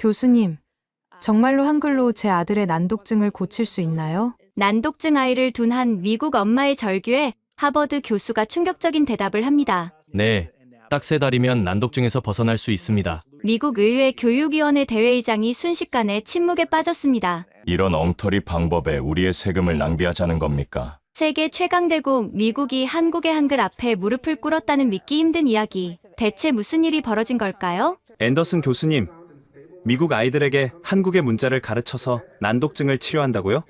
교수님, 정말로 한글로 제 아들의 난독증을 고칠 수 있나요? 난독증 아이를 둔 한 미국 엄마의 절규에 하버드 교수가 충격적인 대답을 합니다. 네, 딱 3달이면 난독증에서 벗어날 수 있습니다. 미국 의회 교육위원회 대회의장이 순식간에 침묵에 빠졌습니다. 이런 엉터리 방법에 우리의 세금을 낭비하자는 겁니까? 세계 최강대국 미국이 한국의 한글 앞에 무릎을 꿇었다는 믿기 힘든 이야기. 대체 무슨 일이 벌어진 걸까요? 앤더슨 교수님, 미국 아이들에게 한국의 문자를 가르쳐서 난독증을 치료한다고요?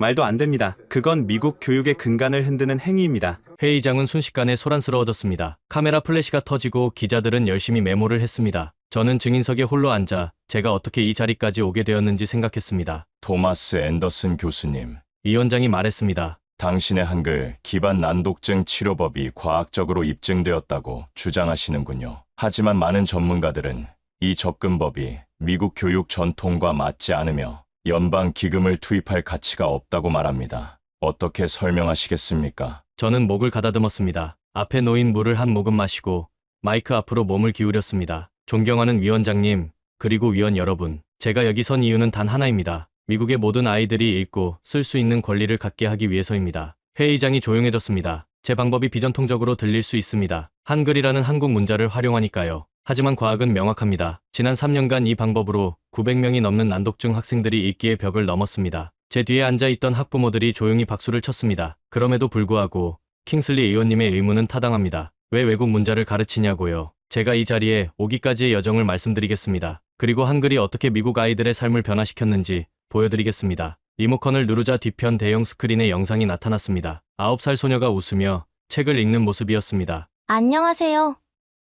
말도 안 됩니다. 그건 미국 교육의 근간을 흔드는 행위입니다. 회의장은 순식간에 소란스러워졌습니다. 카메라 플래시가 터지고 기자들은 열심히 메모를 했습니다. 저는 증인석에 홀로 앉아 제가 어떻게 이 자리까지 오게 되었는지 생각했습니다. 토마스 앤더슨 교수님, 위원장이 말했습니다. 당신의 한글 기반 난독증 치료법이 과학적으로 입증되었다고 주장하시는군요. 하지만 많은 전문가들은 이 접근법이 미국 교육 전통과 맞지 않으며 연방 기금을 투입할 가치가 없다고 말합니다. 어떻게 설명하시겠습니까? 저는 목을 가다듬었습니다. 앞에 놓인 물을 한 모금 마시고 마이크 앞으로 몸을 기울였습니다. 존경하는 위원장님, 그리고 위원 여러분, 제가 여기 선 이유는 단 하나입니다. 미국의 모든 아이들이 읽고 쓸 수 있는 권리를 갖게 하기 위해서입니다. 회의장이 조용해졌습니다. 제 방법이 비전통적으로 들릴 수 있습니다. 한글이라는 한국 문자를 활용하니까요. 하지만 과학은 명확합니다. 지난 3년간 이 방법으로 900명이 넘는 난독증 학생들이 읽기의 벽을 넘었습니다. 제 뒤에 앉아있던 학부모들이 조용히 박수를 쳤습니다. 그럼에도 불구하고 킹슬리 의원님의 의문은 타당합니다. 왜 외국 문자를 가르치냐고요. 제가 이 자리에 오기까지의 여정을 말씀드리겠습니다. 그리고 한글이 어떻게 미국 아이들의 삶을 변화시켰는지 보여드리겠습니다. 리모컨을 누르자 뒤편 대형 스크린에 영상이 나타났습니다. 9살 소녀가 웃으며 책을 읽는 모습이었습니다. 안녕하세요.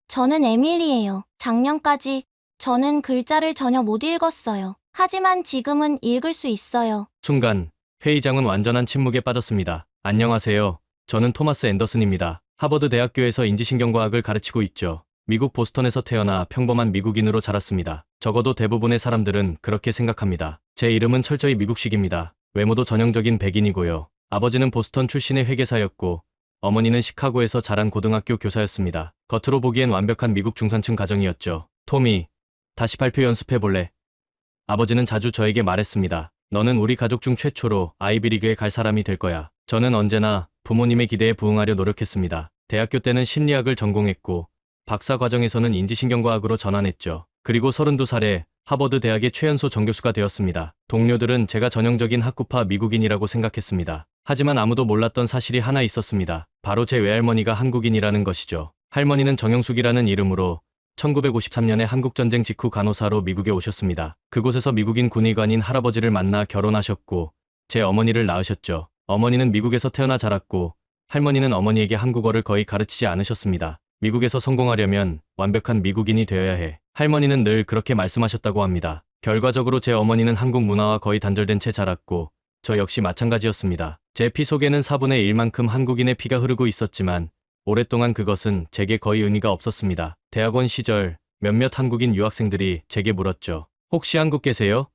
저는 에밀리예요. 작년까지 저는 글자를 전혀 못 읽었어요. 하지만 지금은 읽을 수 있어요. 순간 회의장은 완전한 침묵에 빠졌습니다. 안녕하세요. 저는 토마스 앤더슨입니다. 하버드 대학교에서 인지신경과학을 가르치고 있죠. 미국 보스턴에서 태어나 평범한 미국인으로 자랐습니다. 적어도 대부분의 사람들은 그렇게 생각합니다. 제 이름은 철저히 미국식입니다. 외모도 전형적인 백인이고요. 아버지는 보스턴 출신의 회계사였고 어머니는 시카고에서 자란 고등학교 교사였습니다. 겉으로 보기엔 완벽한 미국 중산층 가정이었죠. 토미, 다시 발표 연습해볼래? 아버지는 자주 저에게 말했습니다. 너는 우리 가족 중 최초로 아이비리그에 갈 사람이 될 거야. 저는 언제나 부모님의 기대에 부응하려 노력했습니다. 대학교 때는 심리학을 전공했고 박사 과정에서는 인지신경과학으로 전환했죠. 그리고 32살에 하버드 대학의 최연소 정교수가 되었습니다. 동료들은 제가 전형적인 학구파 미국인이라고 생각했습니다. 하지만 아무도 몰랐던 사실이 하나 있었습니다. 바로 제 외할머니가 한국인이라는 것이죠. 할머니는 정영숙이라는 이름으로 1953년에 한국전쟁 직후 간호사로 미국에 오셨습니다. 그곳에서 미국인 군의관인 할아버지를 만나 결혼하셨고 제 어머니를 낳으셨죠. 어머니는 미국에서 태어나 자랐고 할머니는 어머니에게 한국어를 거의 가르치지 않으셨습니다. 미국에서 성공하려면 완벽한 미국인이 되어야 해. 할머니는 늘 그렇게 말씀하셨다고 합니다. 결과적으로 제 어머니는 한국 문화와 거의 단절된 채 자랐고 저 역시 마찬가지였습니다. 제 피 속에는 4분의 1만큼 한국인의 피가 흐르고 있었지만 오랫동안 그것은 제게 거의 의미가 없었습니다. 대학원 시절 몇몇 한국인 유학생들이 제게 물었죠. 혹시 한국 계세요?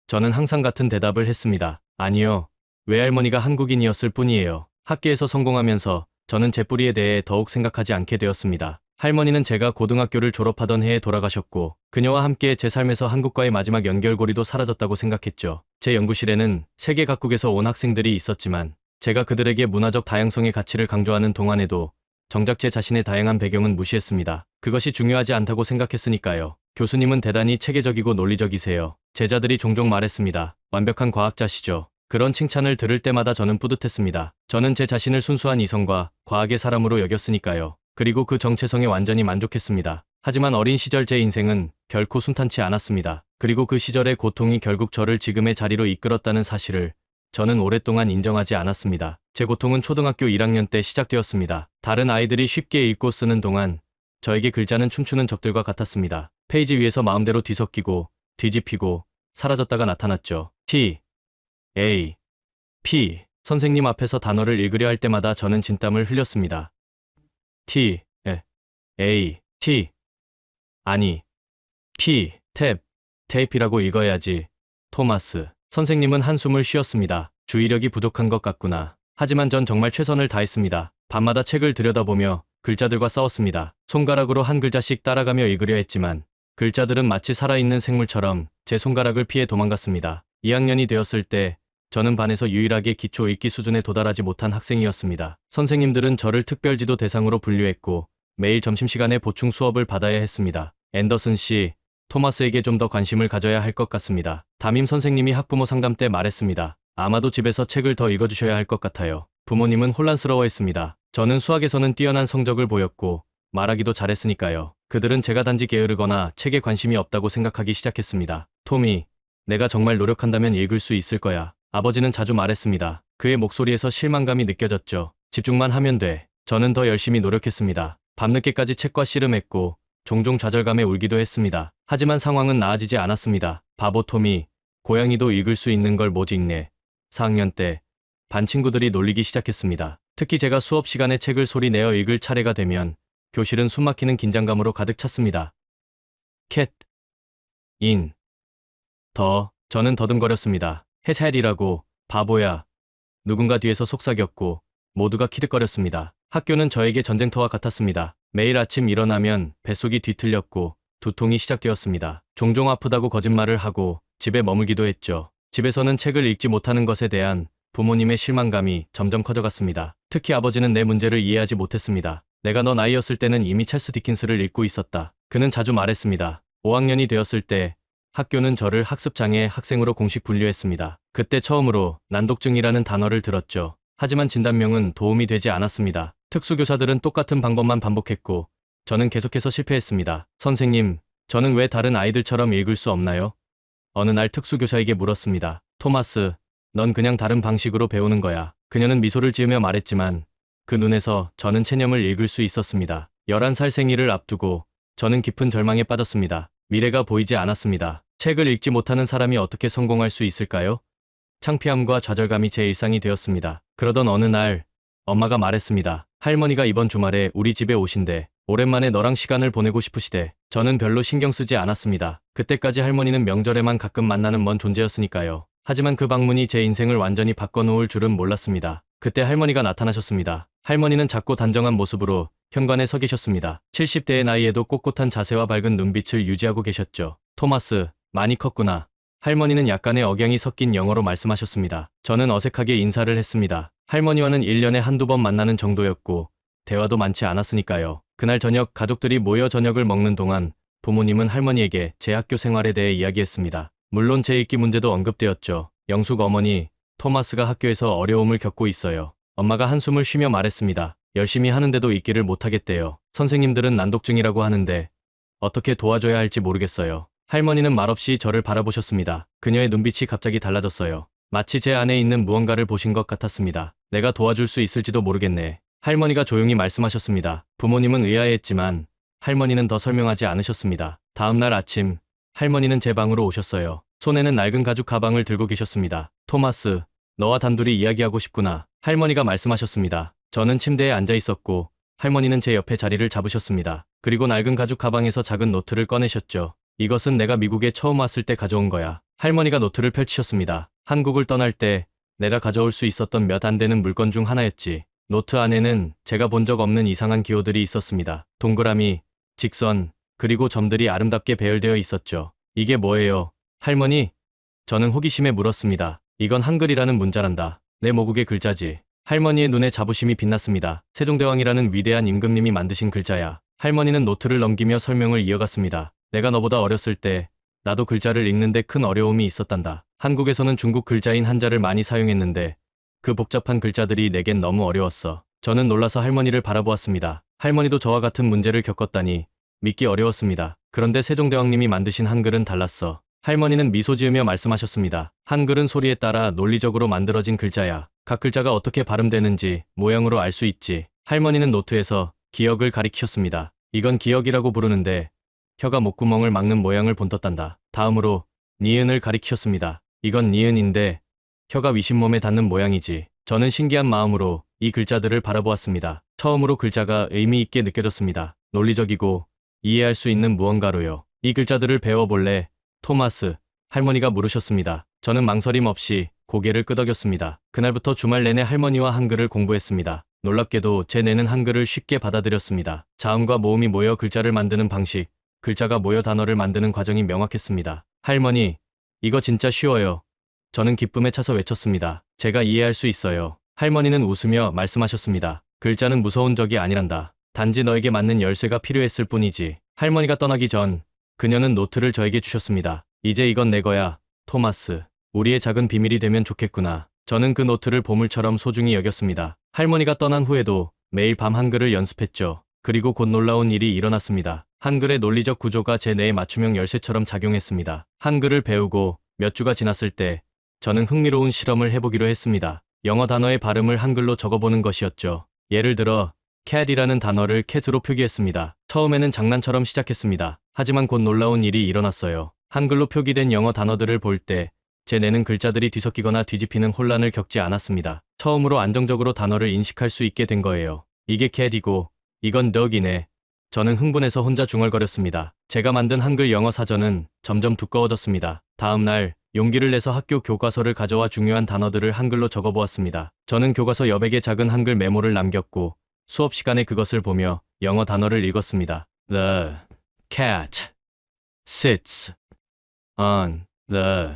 저는 항상 같은 대답을 했습니다. 아니요. 외할머니가 한국인이었을 뿐이에요. 학계에서 성공하면서 저는 제 뿌리에 대해 더욱 생각하지 않게 되었습니다. 할머니는 제가 고등학교를 졸업하던 해에 돌아가셨고 그녀와 함께 제 삶에서 한국과의 마지막 연결고리도 사라졌다고 생각했죠. 제 연구실에는 세계 각국에서 온 학생들이 있었지만 제가 그들에게 문화적 다양성의 가치를 강조하는 동안에도 정작 제 자신의 다양한 배경은 무시했습니다. 그것이 중요하지 않다고 생각했으니까요. 교수님은 대단히 체계적이고 논리적이세요. 제자들이 종종 말했습니다. 완벽한 과학자시죠. 그런 칭찬을 들을 때마다 저는 뿌듯했습니다. 저는 제 자신을 순수한 이성과 과학의 사람으로 여겼으니까요. 그리고 그 정체성에 완전히 만족했습니다. 하지만 어린 시절 제 인생은 결코 순탄치 않았습니다. 그리고 그 시절의 고통이 결국 저를 지금의 자리로 이끌었다는 사실을 저는 오랫동안 인정하지 않았습니다. 제 고통은 초등학교 1학년 때 시작되었습니다. 다른 아이들이 쉽게 읽고 쓰는 동안 저에게 글자는 춤추는 적들과 같았습니다. 페이지 위에서 마음대로 뒤섞이고 뒤집히고 사라졌다가 나타났죠. T, A, P. 선생님 앞에서 단어를 읽으려 할 때마다 저는 진땀을 흘렸습니다. T, A, T. 아니, P, 탭, 테이프라고 읽어야지. 토마스. 선생님은 한숨을 쉬었습니다. 주의력이 부족한 것 같구나. 하지만 전 정말 최선을 다했습니다. 밤마다 책을 들여다보며 글자들과 싸웠습니다. 손가락으로 한 글자씩 따라가며 읽으려 했지만 글자들은 마치 살아있는 생물처럼 제 손가락을 피해 도망갔습니다. 2학년이 되었을 때 저는 반에서 유일하게 기초 읽기 수준에 도달하지 못한 학생이었습니다. 선생님들은 저를 특별지도 대상으로 분류했고 매일 점심시간에 보충 수업을 받아야 했습니다. 앤더슨 씨, 토마스에게 좀 더 관심을 가져야 할 것 같습니다. 담임 선생님이 학부모 상담 때 말했습니다. 아마도 집에서 책을 더 읽어주셔야 할 것 같아요. 부모님은 혼란스러워했습니다. 저는 수학에서는 뛰어난 성적을 보였고 말하기도 잘했으니까요. 그들은 제가 단지 게으르거나 책에 관심이 없다고 생각하기 시작했습니다. 토미, 내가 정말 노력한다면 읽을 수 있을 거야. 아버지는 자주 말했습니다. 그의 목소리에서 실망감이 느껴졌죠. 집중만 하면 돼. 저는 더 열심히 노력했습니다. 밤늦게까지 책과 씨름했고 종종 좌절감에 울기도 했습니다. 하지만 상황은 나아지지 않았습니다. 바보 토미, 고양이도 읽을 수 있는 걸 못 읽네. 4학년 때 반 친구들이 놀리기 시작했습니다. 특히 제가 수업 시간에 책을 소리 내어 읽을 차례가 되면 교실은 숨막히는 긴장감으로 가득 찼습니다. 캣, 인, 저는 더듬거렸습니다. 해살이라고, 바보야. 누군가 뒤에서 속삭였고 모두가 키득거렸습니다. 학교는 저에게 전쟁터와 같았습니다. 매일 아침 일어나면 뱃속이 뒤틀렸고 두통이 시작되었습니다. 종종 아프다고 거짓말을 하고 집에 머물기도 했죠. 집에서는 책을 읽지 못하는 것에 대한 부모님의 실망감이 점점 커져갔습니다. 특히 아버지는 내 문제를 이해하지 못했습니다. 내가 너 나이였을 때는 이미 찰스 디킨스를 읽고 있었다. 그는 자주 말했습니다. 5학년이 되었을 때 학교는 저를 학습장애 학생으로 공식 분류했습니다. 그때 처음으로 난독증이라는 단어를 들었죠. 하지만 진단명은 도움이 되지 않았습니다. 특수교사들은 똑같은 방법만 반복했고 저는 계속해서 실패했습니다. 선생님, 저는 왜 다른 아이들처럼 읽을 수 없나요? 어느 날 특수교사에게 물었습니다. 토마스, 넌 그냥 다른 방식으로 배우는 거야. 그녀는 미소를 지으며 말했지만 그 눈에서 저는 체념을 읽을 수 있었습니다. 11살 생일을 앞두고 저는 깊은 절망에 빠졌습니다. 미래가 보이지 않았습니다. 책을 읽지 못하는 사람이 어떻게 성공할 수 있을까요? 창피함과 좌절감이 제 일상이 되었습니다. 그러던 어느 날 엄마가 말했습니다. 할머니가 이번 주말에 우리 집에 오신대. 오랜만에 너랑 시간을 보내고 싶으시대. 저는 별로 신경 쓰지 않았습니다. 그때까지 할머니는 명절에만 가끔 만나는 먼 존재였으니까요. 하지만 그 방문이 제 인생을 완전히 바꿔놓을 줄은 몰랐습니다. 그때 할머니가 나타나셨습니다. 할머니는 작고 단정한 모습으로 현관에 서 계셨습니다. 70대의 나이에도 꼿꼿한 자세와 밝은 눈빛을 유지하고 계셨죠. 토마스, 많이 컸구나. 할머니는 약간의 억양이 섞인 영어로 말씀하셨습니다. 저는 어색하게 인사를 했습니다. 할머니와는 1년에 한두 번 만나는 정도였고 대화도 많지 않았으니까요. 그날 저녁 가족들이 모여 저녁을 먹는 동안 부모님은 할머니에게 제 학교 생활에 대해 이야기했습니다. 물론 제 읽기 문제도 언급되었죠. 영숙 어머니, 토마스가 학교에서 어려움을 겪고 있어요. 엄마가 한숨을 쉬며 말했습니다. 열심히 하는데도 읽기를 못하겠대요. 선생님들은 난독증이라고 하는데 어떻게 도와줘야 할지 모르겠어요. 할머니는 말없이 저를 바라보셨습니다. 그녀의 눈빛이 갑자기 달라졌어요. 마치 제 안에 있는 무언가를 보신 것 같았습니다. 내가 도와줄 수 있을지도 모르겠네. 할머니가 조용히 말씀하셨습니다. 부모님은 의아해했지만 할머니는 더 설명하지 않으셨습니다. 다음 날 아침, 할머니는 제 방으로 오셨어요. 손에는 낡은 가죽 가방을 들고 계셨습니다. 토마스, 너와 단둘이 이야기하고 싶구나. 할머니가 말씀하셨습니다. 저는 침대에 앉아 있었고 할머니는 제 옆에 자리를 잡으셨습니다. 그리고 낡은 가죽 가방에서 작은 노트를 꺼내셨죠. 이것은 내가 미국에 처음 왔을 때 가져온 거야. 할머니가 노트를 펼치셨습니다. 한국을 떠날 때 내가 가져올 수 있었던 몇 안 되는 물건 중 하나였지. 노트 안에는 제가 본 적 없는 이상한 기호들이 있었습니다. 동그라미, 직선, 그리고 점들이 아름답게 배열되어 있었죠. 이게 뭐예요, 할머니? 저는 호기심에 물었습니다. 이건 한글이라는 문자란다. 내 모국의 글자지. 할머니의 눈에 자부심이 빛났습니다. 세종대왕이라는 위대한 임금님이 만드신 글자야. 할머니는 노트를 넘기며 설명을 이어갔습니다. 내가 너보다 어렸을 때 나도 글자를 읽는데 큰 어려움이 있었단다. 한국에서는 중국 글자인 한자를 많이 사용했는데 그 복잡한 글자들이 내겐 너무 어려웠어. 저는 놀라서 할머니를 바라보았습니다. 할머니도 저와 같은 문제를 겪었다니 믿기 어려웠습니다. 그런데 세종대왕님이 만드신 한글은 달랐어. 할머니는 미소 지으며 말씀하셨습니다. 한글은 소리에 따라 논리적으로 만들어진 글자야. 각 글자가 어떻게 발음되는지 모양으로 알 수 있지. 할머니는 노트에서 기역을 가리키셨습니다. 이건 기역이라고 부르는데 혀가 목구멍을 막는 모양을 본떴단다. 다음으로 니은을 가리키셨습니다. 이건 니은인데 혀가 위신몸에 닿는 모양이지. 저는 신기한 마음으로 이 글자들을 바라보았습니다. 처음으로 글자가 의미 있게 느껴졌습니다. 논리적이고 이해할 수 있는 무언가로요. 이 글자들을 배워볼래? 토마스, 할머니가 물으셨습니다. 저는 망설임 없이 고개를 끄덕였습니다. 그날부터 주말 내내 할머니와 한글을 공부했습니다. 놀랍게도 제 뇌는 한글을 쉽게 받아들였습니다. 자음과 모음이 모여 글자를 만드는 방식, 글자가 모여 단어를 만드는 과정이 명확했습니다. 할머니, 이거 진짜 쉬워요. 저는 기쁨에 차서 외쳤습니다. 제가 이해할 수 있어요. 할머니는 웃으며 말씀하셨습니다. 글자는 무서운 적이 아니란다. 단지 너에게 맞는 열쇠가 필요했을 뿐이지. 할머니가 떠나기 전 그녀는 노트를 저에게 주셨습니다. 이제 이건 내 거야, 토마스. 우리의 작은 비밀이 되면 좋겠구나. 저는 그 노트를 보물처럼 소중히 여겼습니다. 할머니가 떠난 후에도 매일 밤 한글을 연습했죠. 그리고 곧 놀라운 일이 일어났습니다. 한글의 논리적 구조가 제 뇌에 맞춤형 열쇠처럼 작용했습니다. 한글을 배우고 몇 주가 지났을 때 저는 흥미로운 실험을 해보기로 했습니다. 영어 단어의 발음을 한글로 적어보는 것이었죠. 예를 들어 cat이라는 단어를 cat으로 표기했습니다. 처음에는 장난처럼 시작했습니다. 하지만 곧 놀라운 일이 일어났어요. 한글로 표기된 영어 단어들을 볼 때 제 뇌는 글자들이 뒤섞이거나 뒤집히는 혼란을 겪지 않았습니다. 처음으로 안정적으로 단어를 인식할 수 있게 된 거예요. 이게 cat이고 이건 dog이네. 저는 흥분해서 혼자 중얼거렸습니다. 제가 만든 한글 영어 사전은 점점 두꺼워졌습니다. 다음 날 용기를 내서 학교 교과서를 가져와 중요한 단어들을 한글로 적어보았습니다. 저는 교과서 여백에 작은 한글 메모를 남겼고 수업 시간에 그것을 보며 영어 단어를 읽었습니다. The cat sits on the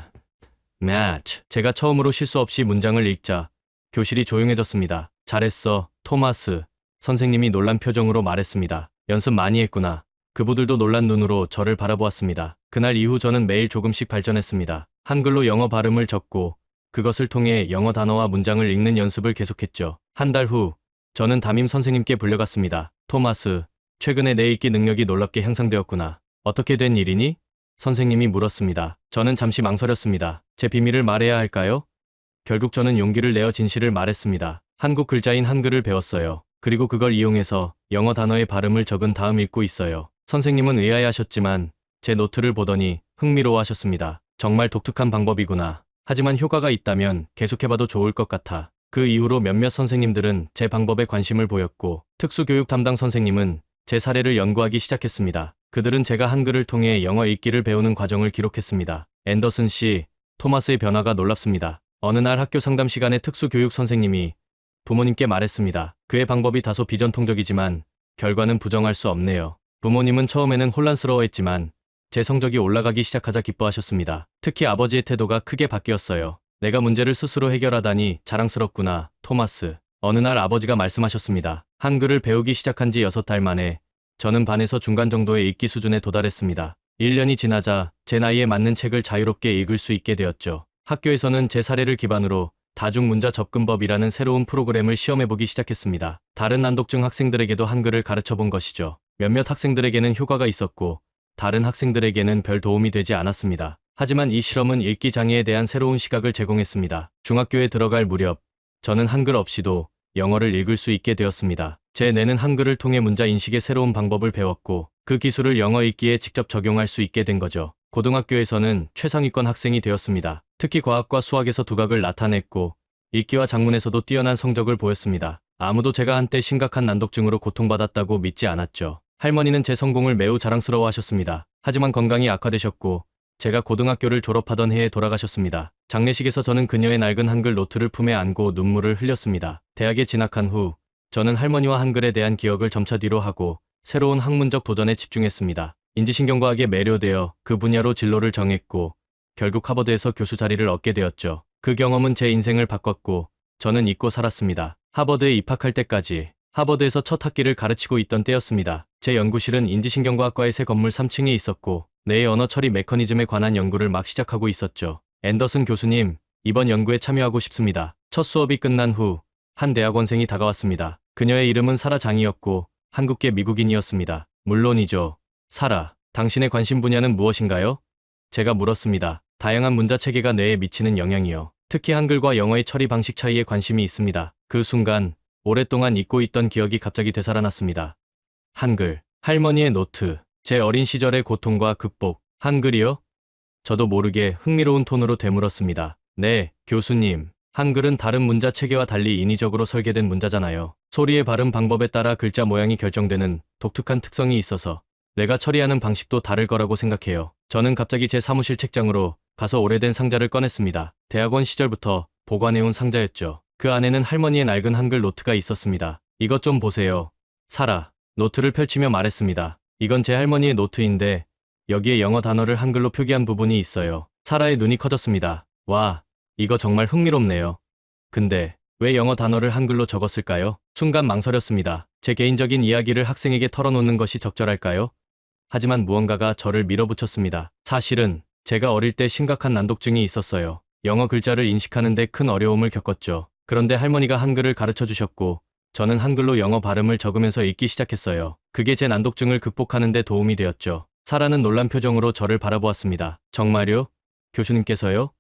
mat. 제가 처음으로 실수 없이 문장을 읽자 교실이 조용해졌습니다. 잘했어, 토마스. 선생님이 놀란 표정으로 말했습니다. 연습 많이 했구나. 그부들도 놀란 눈으로 저를 바라보았습니다. 그날 이후 저는 매일 조금씩 발전했습니다. 한글로 영어 발음을 적고 그것을 통해 영어 단어와 문장을 읽는 연습을 계속했죠. 한 달 후 저는 담임 선생님께 불려갔습니다. 토마스, 최근에 내 읽기 능력이 놀랍게 향상되었구나. 어떻게 된 일이니? 선생님이 물었습니다. 저는 잠시 망설였습니다. 제 비밀을 말해야 할까요? 결국 저는 용기를 내어 진실을 말했습니다. 한국 글자인 한글을 배웠어요. 그리고 그걸 이용해서 영어 단어의 발음을 적은 다음 읽고 있어요. 선생님은 의아해하셨지만 제 노트를 보더니 흥미로워하셨습니다. 정말 독특한 방법이구나. 하지만 효과가 있다면 계속해봐도 좋을 것 같아. 그 이후로 몇몇 선생님들은 제 방법에 관심을 보였고 특수교육 담당 선생님은 제 사례를 연구하기 시작했습니다. 그들은 제가 한글을 통해 영어 읽기를 배우는 과정을 기록했습니다. 앤더슨 씨, 토마스의 변화가 놀랍습니다. 어느 날 학교 상담 시간에 특수교육 선생님이 부모님께 말했습니다. 그의 방법이 다소 비전통적이지만 결과는 부정할 수 없네요. 부모님은 처음에는 혼란스러워했지만 제 성적이 올라가기 시작하자 기뻐하셨습니다. 특히 아버지의 태도가 크게 바뀌었어요. 내가 문제를 스스로 해결하다니 자랑스럽구나, 토마스. 어느 날 아버지가 말씀하셨습니다. 한글을 배우기 시작한 지 6달 만에 저는 반에서 중간 정도의 읽기 수준에 도달했습니다. 1년이 지나자 제 나이에 맞는 책을 자유롭게 읽을 수 있게 되었죠. 학교에서는 제 사례를 기반으로 다중문자 접근법이라는 새로운 프로그램을 시험해보기 시작했습니다. 다른 난독증 학생들에게도 한글을 가르쳐본 것이죠. 몇몇 학생들에게는 효과가 있었고 다른 학생들에게는 별 도움이 되지 않았습니다. 하지만 이 실험은 읽기 장애에 대한 새로운 시각을 제공했습니다. 중학교에 들어갈 무렵 저는 한글 없이도 영어를 읽을 수 있게 되었습니다. 제 뇌는 한글을 통해 문자 인식의 새로운 방법을 배웠고 그 기술을 영어 읽기에 직접 적용할 수 있게 된 거죠. 고등학교에서는 최상위권 학생이 되었습니다. 특히 과학과 수학에서 두각을 나타냈고 읽기와 작문에서도 뛰어난 성적을 보였습니다. 아무도 제가 한때 심각한 난독증으로 고통받았다고 믿지 않았죠. 할머니는 제 성공을 매우 자랑스러워하셨습니다. 하지만 건강이 악화되셨고 제가 고등학교를 졸업하던 해에 돌아가셨습니다. 장례식에서 저는 그녀의 낡은 한글 노트를 품에 안고 눈물을 흘렸습니다. 대학에 진학한 후 저는 할머니와 한글에 대한 기억을 점차 뒤로 하고 새로운 학문적 도전에 집중했습니다. 인지신경과학에 매료되어 그 분야로 진로를 정했고 결국 하버드에서 교수 자리를 얻게 되었죠. 그 경험은 제 인생을 바꿨고 저는 잊고 살았습니다. 하버드에 입학할 때까지 하버드에서 첫 학기를 가르치고 있던 때였습니다. 제 연구실은 인지신경과학과의 새 건물 3층에 있었고 뇌의 언어 처리 메커니즘에 관한 연구를 막 시작하고 있었죠. 앤더슨 교수님, 이번 연구에 참여하고 싶습니다. 첫 수업이 끝난 후 한 대학원생이 다가왔습니다. 그녀의 이름은 사라 장이었고 한국계 미국인이었습니다. 물론이죠. 사라, 당신의 관심 분야는 무엇인가요? 제가 물었습니다. 다양한 문자 체계가 뇌에 미치는 영향이요. 특히 한글과 영어의 처리 방식 차이에 관심이 있습니다. 그 순간 오랫동안 잊고 있던 기억이 갑자기 되살아났습니다. 한글, 할머니의 노트, 제 어린 시절의 고통과 극복, 한글이요? 저도 모르게 흥미로운 톤으로 되물었습니다. 네, 교수님. 한글은 다른 문자 체계와 달리 인위적으로 설계된 문자잖아요. 소리의 발음 방법에 따라 글자 모양이 결정되는 독특한 특성이 있어서 내가 처리하는 방식도 다를 거라고 생각해요. 저는 갑자기 제 사무실 책장으로 가서 오래된 상자를 꺼냈습니다. 대학원 시절부터 보관해온 상자였죠. 그 안에는 할머니의 낡은 한글 노트가 있었습니다. 이것 좀 보세요. 사라, 노트를 펼치며 말했습니다. 이건 제 할머니의 노트인데 여기에 영어 단어를 한글로 표기한 부분이 있어요. 사라의 눈이 커졌습니다. 와, 이거 정말 흥미롭네요. 근데 왜 영어 단어를 한글로 적었을까요? 순간 망설였습니다. 제 개인적인 이야기를 학생에게 털어놓는 것이 적절할까요? 하지만 무언가가 저를 밀어붙였습니다. 사실은 제가 어릴 때 심각한 난독증이 있었어요. 영어 글자를 인식하는 데 큰 어려움을 겪었죠. 그런데 할머니가 한글을 가르쳐 주셨고 저는 한글로 영어 발음을 적으면서 읽기 시작했어요. 그게 제 난독증을 극복하는 데 도움이 되었죠. 사라는 놀란 표정으로 저를 바라보았습니다. 정말요? 교수님께서요?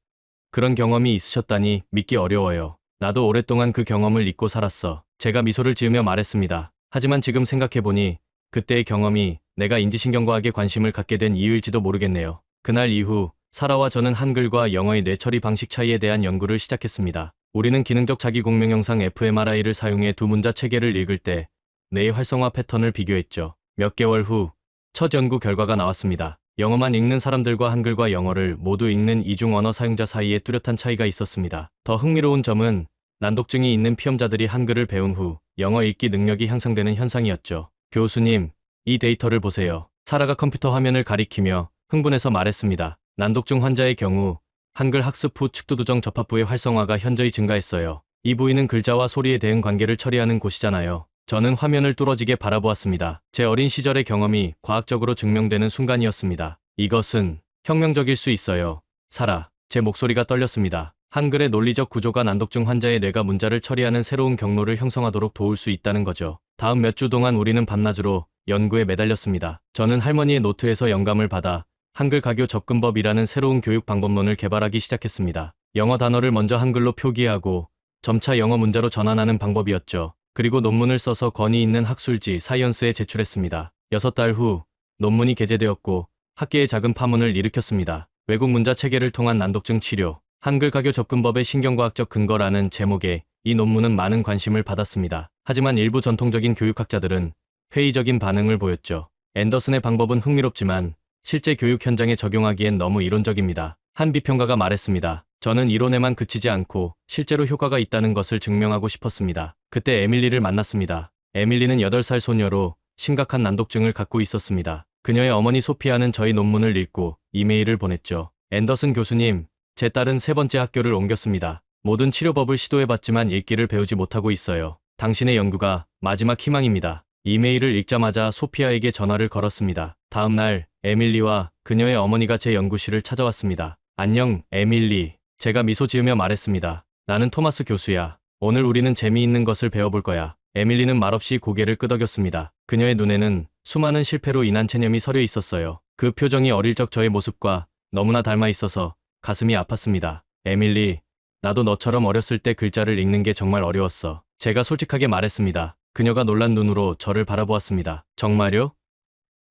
그런 경험이 있으셨다니 믿기 어려워요. 나도 오랫동안 그 경험을 잊고 살았어. 제가 미소를 지으며 말했습니다. 하지만 지금 생각해보니 그때의 경험이 내가 인지신경과학에 관심을 갖게 된 이유일지도 모르겠네요. 그날 이후 사라와 저는 한글과 영어의 뇌처리 방식 차이에 대한 연구를 시작했습니다. 우리는 기능적 자기공명 영상 fMRI를 사용해 두 문자 체계를 읽을 때 뇌의 활성화 패턴을 비교했죠. 몇 개월 후 첫 연구 결과가 나왔습니다. 영어만 읽는 사람들과 한글과 영어를 모두 읽는 이중 언어 사용자 사이에 뚜렷한 차이가 있었습니다. 더 흥미로운 점은 난독증이 있는 피험자들이 한글을 배운 후 영어 읽기 능력이 향상되는 현상이었죠. 교수님, 이 데이터를 보세요. 사라가 컴퓨터 화면을 가리키며 흥분해서 말했습니다. 난독증 환자의 경우 한글 학습 후 축두두정 접합부의 활성화가 현저히 증가했어요. 이 부위는 글자와 소리에 대응 관계를 처리하는 곳이잖아요. 저는 화면을 뚫어지게 바라보았습니다. 제 어린 시절의 경험이 과학적으로 증명되는 순간이었습니다. 이것은 혁명적일 수 있어요. 사라, 제 목소리가 떨렸습니다. 한글의 논리적 구조가 난독증 환자의 뇌가 문자를 처리하는 새로운 경로를 형성하도록 도울 수 있다는 거죠. 다음 몇 주 동안 우리는 밤낮으로 연구에 매달렸습니다. 저는 할머니의 노트에서 영감을 받아 한글 가교 접근법이라는 새로운 교육 방법론을 개발하기 시작했습니다. 영어 단어를 먼저 한글로 표기하고 점차 영어 문자로 전환하는 방법이었죠. 그리고 논문을 써서 권위 있는 학술지 사이언스에 제출했습니다. 6달 후 논문이 게재되었고 학계의 작은 파문을 일으켰습니다. 외국 문자 체계를 통한 난독증 치료, 한글 가교 접근법의 신경과학적 근거라는 제목의 이 논문은 많은 관심을 받았습니다. 하지만 일부 전통적인 교육학자들은 회의적인 반응을 보였죠. 앤더슨의 방법은 흥미롭지만 실제 교육 현장에 적용하기엔 너무 이론적입니다. 한 비평가가 말했습니다. 저는 이론에만 그치지 않고 실제로 효과가 있다는 것을 증명하고 싶었습니다. 그때 에밀리를 만났습니다. 에밀리는 8살 소녀로 심각한 난독증을 갖고 있었습니다. 그녀의 어머니 소피아는 저희 논문을 읽고 이메일을 보냈죠. 앤더슨 교수님, 제 딸은 3번째 학교를 옮겼습니다. 모든 치료법을 시도해봤지만 읽기를 배우지 못하고 있어요. 당신의 연구가 마지막 희망입니다. 이메일을 읽자마자 소피아에게 전화를 걸었습니다. 다음 날 에밀리와 그녀의 어머니가 제 연구실을 찾아왔습니다. 안녕, 에밀리. 제가 미소 지으며 말했습니다. 나는 토마스 교수야. 오늘 우리는 재미있는 것을 배워볼 거야. 에밀리는 말없이 고개를 끄덕였습니다. 그녀의 눈에는 수많은 실패로 인한 체념이 서려 있었어요. 그 표정이 어릴 적 저의 모습과 너무나 닮아 있어서 가슴이 아팠습니다. 에밀리, 나도 너처럼 어렸을 때 글자를 읽는 게 정말 어려웠어. 제가 솔직하게 말했습니다. 그녀가 놀란 눈으로 저를 바라보았습니다. 정말요?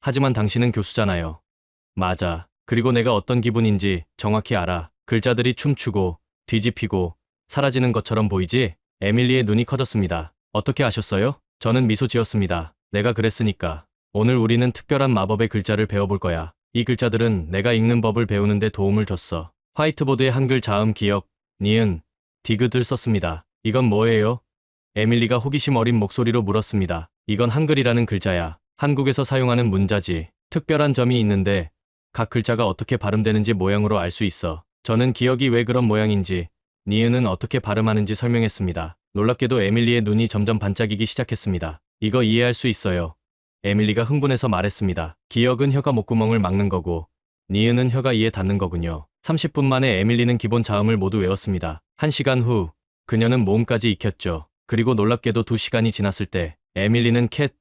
하지만 당신은 교수잖아요. 맞아. 그리고 내가 어떤 기분인지 정확히 알아. 글자들이 춤추고 뒤집히고 사라지는 것처럼 보이지? 에밀리의 눈이 커졌습니다. 어떻게 아셨어요? 저는 미소 지었습니다. 내가 그랬으니까. 오늘 우리는 특별한 마법의 글자를 배워볼 거야. 이 글자들은 내가 읽는 법을 배우는 데 도움을 줬어. 화이트보드에 한글 자음 기역, 니은, 디귿을 썼습니다. 이건 뭐예요? 에밀리가 호기심 어린 목소리로 물었습니다. 이건 한글이라는 글자야. 한국에서 사용하는 문자지. 특별한 점이 있는데 각 글자가 어떻게 발음되는지 모양으로 알 수 있어. 저는 기억이 왜 그런 모양인지, 니은은 어떻게 발음하는지 설명했습니다. 놀랍게도 에밀리의 눈이 점점 반짝이기 시작했습니다. 이거 이해할 수 있어요. 에밀리가 흥분해서 말했습니다. 기억은 혀가 목구멍을 막는 거고, 니은은 혀가 이에 닿는 거군요. 30분 만에 에밀리는 기본 자음을 모두 외웠습니다. 1시간 후, 그녀는 모음까지 익혔죠. 그리고 놀랍게도 2시간이 지났을 때, 에밀리는 캣,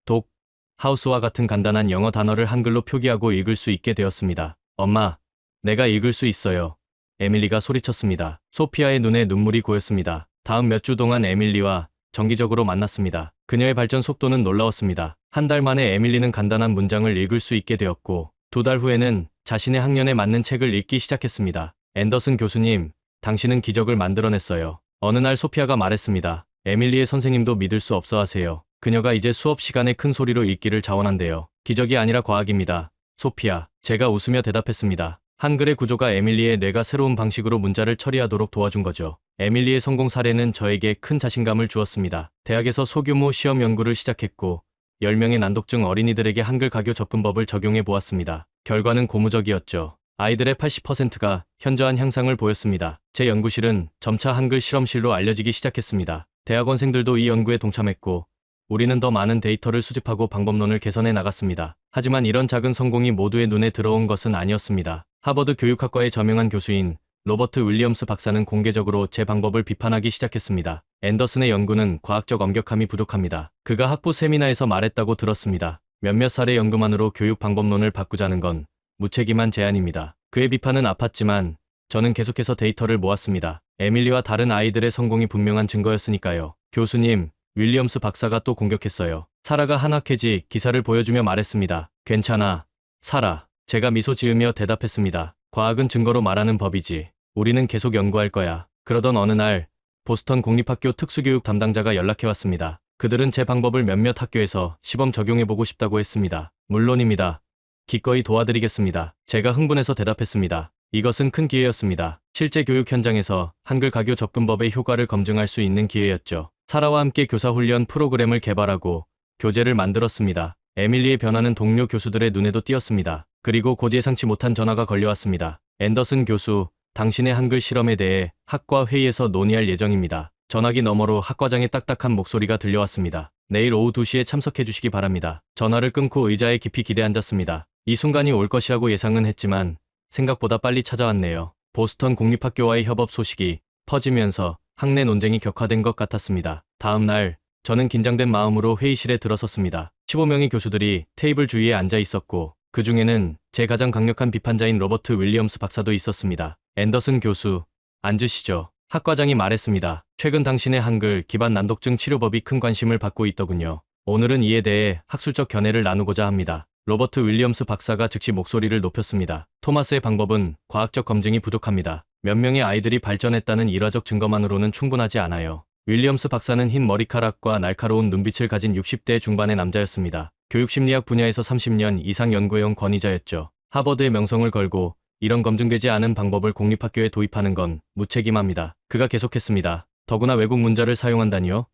독, 하우스와 같은 간단한 영어 단어를 한글로 표기하고 읽을 수 있게 되었습니다. 엄마, 내가 읽을 수 있어요. 에밀리가 소리쳤습니다. 소피아의 눈에 눈물이 고였습니다. 다음 몇 주 동안 에밀리와 정기적으로 만났습니다. 그녀의 발전 속도는 놀라웠습니다. 한 달 만에 에밀리는 간단한 문장을 읽을 수 있게 되었고, 2달 후에는 자신의 학년에 맞는 책을 읽기 시작했습니다. 앤더슨 교수님, 당신은 기적을 만들어냈어요. 어느 날 소피아가 말했습니다. 에밀리의 선생님도 믿을 수 없어 하세요. 그녀가 이제 수업 시간에 큰 소리로 읽기를 자원한대요. 기적이 아니라 과학입니다. 소피아, 제가 웃으며 대답했습니다. 한글의 구조가 에밀리의 뇌가 새로운 방식으로 문자를 처리하도록 도와준 거죠. 에밀리의 성공 사례는 저에게 큰 자신감을 주었습니다. 대학에서 소규모 시험 연구를 시작했고, 10명의 난독증 어린이들에게 한글 가교 접근법을 적용해 보았습니다. 결과는 고무적이었죠. 아이들의 80%가 현저한 향상을 보였습니다. 제 연구실은 점차 한글 실험실로 알려지기 시작했습니다. 대학원생들도 이 연구에 동참했고, 우리는 더 많은 데이터를 수집하고 방법론을 개선해 나갔습니다. 하지만 이런 작은 성공이 모두의 눈에 들어온 것은 아니었습니다. 하버드 교육학과의 저명한 교수인 로버트 윌리엄스 박사는 공개적으로 제 방법을 비판하기 시작했습니다. 앤더슨의 연구는 과학적 엄격함이 부족합니다. 그가 학부 세미나에서 말했다고 들었습니다. 몇몇 사례 연구만으로 교육 방법론을 바꾸자는 건 무책임한 제안입니다. 그의 비판은 아팠지만 저는 계속해서 데이터를 모았습니다. 에밀리와 다른 아이들의 성공이 분명한 증거였으니까요. 교수님, 윌리엄스 박사가 또 공격했어요. 사라가 한학회지 기사를 보여주며 말했습니다. 괜찮아, 사라. 제가 미소 지으며 대답했습니다. 과학은 증거로 말하는 법이지. 우리는 계속 연구할 거야. 그러던 어느 날 보스턴 공립학교 특수교육 담당자가 연락해왔습니다. 그들은 제 방법을 몇몇 학교에서 시범 적용해보고 싶다고 했습니다. 물론입니다. 기꺼이 도와드리겠습니다. 제가 흥분해서 대답했습니다. 이것은 큰 기회였습니다. 실제 교육 현장에서 한글 가교 접근법의 효과를 검증할 수 있는 기회였죠. 사라와 함께 교사훈련 프로그램을 개발하고 교재를 만들었습니다. 에밀리의 변화는 동료 교수들의 눈에도 띄었습니다. 그리고 곧 예상치 못한 전화가 걸려왔습니다. 앤더슨 교수, 당신의 한글 실험에 대해 학과 회의에서 논의할 예정입니다. 전화기 너머로 학과장의 딱딱한 목소리가 들려왔습니다. 내일 오후 2시에 참석해 주시기 바랍니다. 전화를 끊고 의자에 깊이 기대앉았습니다. 이 순간이 올 것이라고 예상은 했지만 생각보다 빨리 찾아왔네요. 보스턴 공립학교와의 협업 소식이 퍼지면서 학내 논쟁이 격화된 것 같았습니다. 다음 날 저는 긴장된 마음으로 회의실에 들어섰습니다. 15명의 교수들이 테이블 주위에 앉아 있었고 그 중에는 제 가장 강력한 비판자인 로버트 윌리엄스 박사도 있었습니다. 앤더슨 교수, 앉으시죠. 학과장이 말했습니다. 최근 당신의 한글 기반 난독증 치료법이 큰 관심을 받고 있더군요. 오늘은 이에 대해 학술적 견해를 나누고자 합니다. 로버트 윌리엄스 박사가 즉시 목소리를 높였습니다. 토마스의 방법은 과학적 검증이 부족합니다. 몇 명의 아이들이 발전했다는 일화적 증거만으로는 충분하지 않아요. 윌리엄스 박사는 흰 머리카락과 날카로운 눈빛을 가진 60대 중반의 남자였습니다. 교육심리학 분야에서 30년 이상 연구해온 권위자였죠. 하버드의 명성을 걸고 이런 검증되지 않은 방법을 공립학교에 도입하는 건 무책임합니다. 그가 계속했습니다. 더구나 외국 문자를 사용한다니요?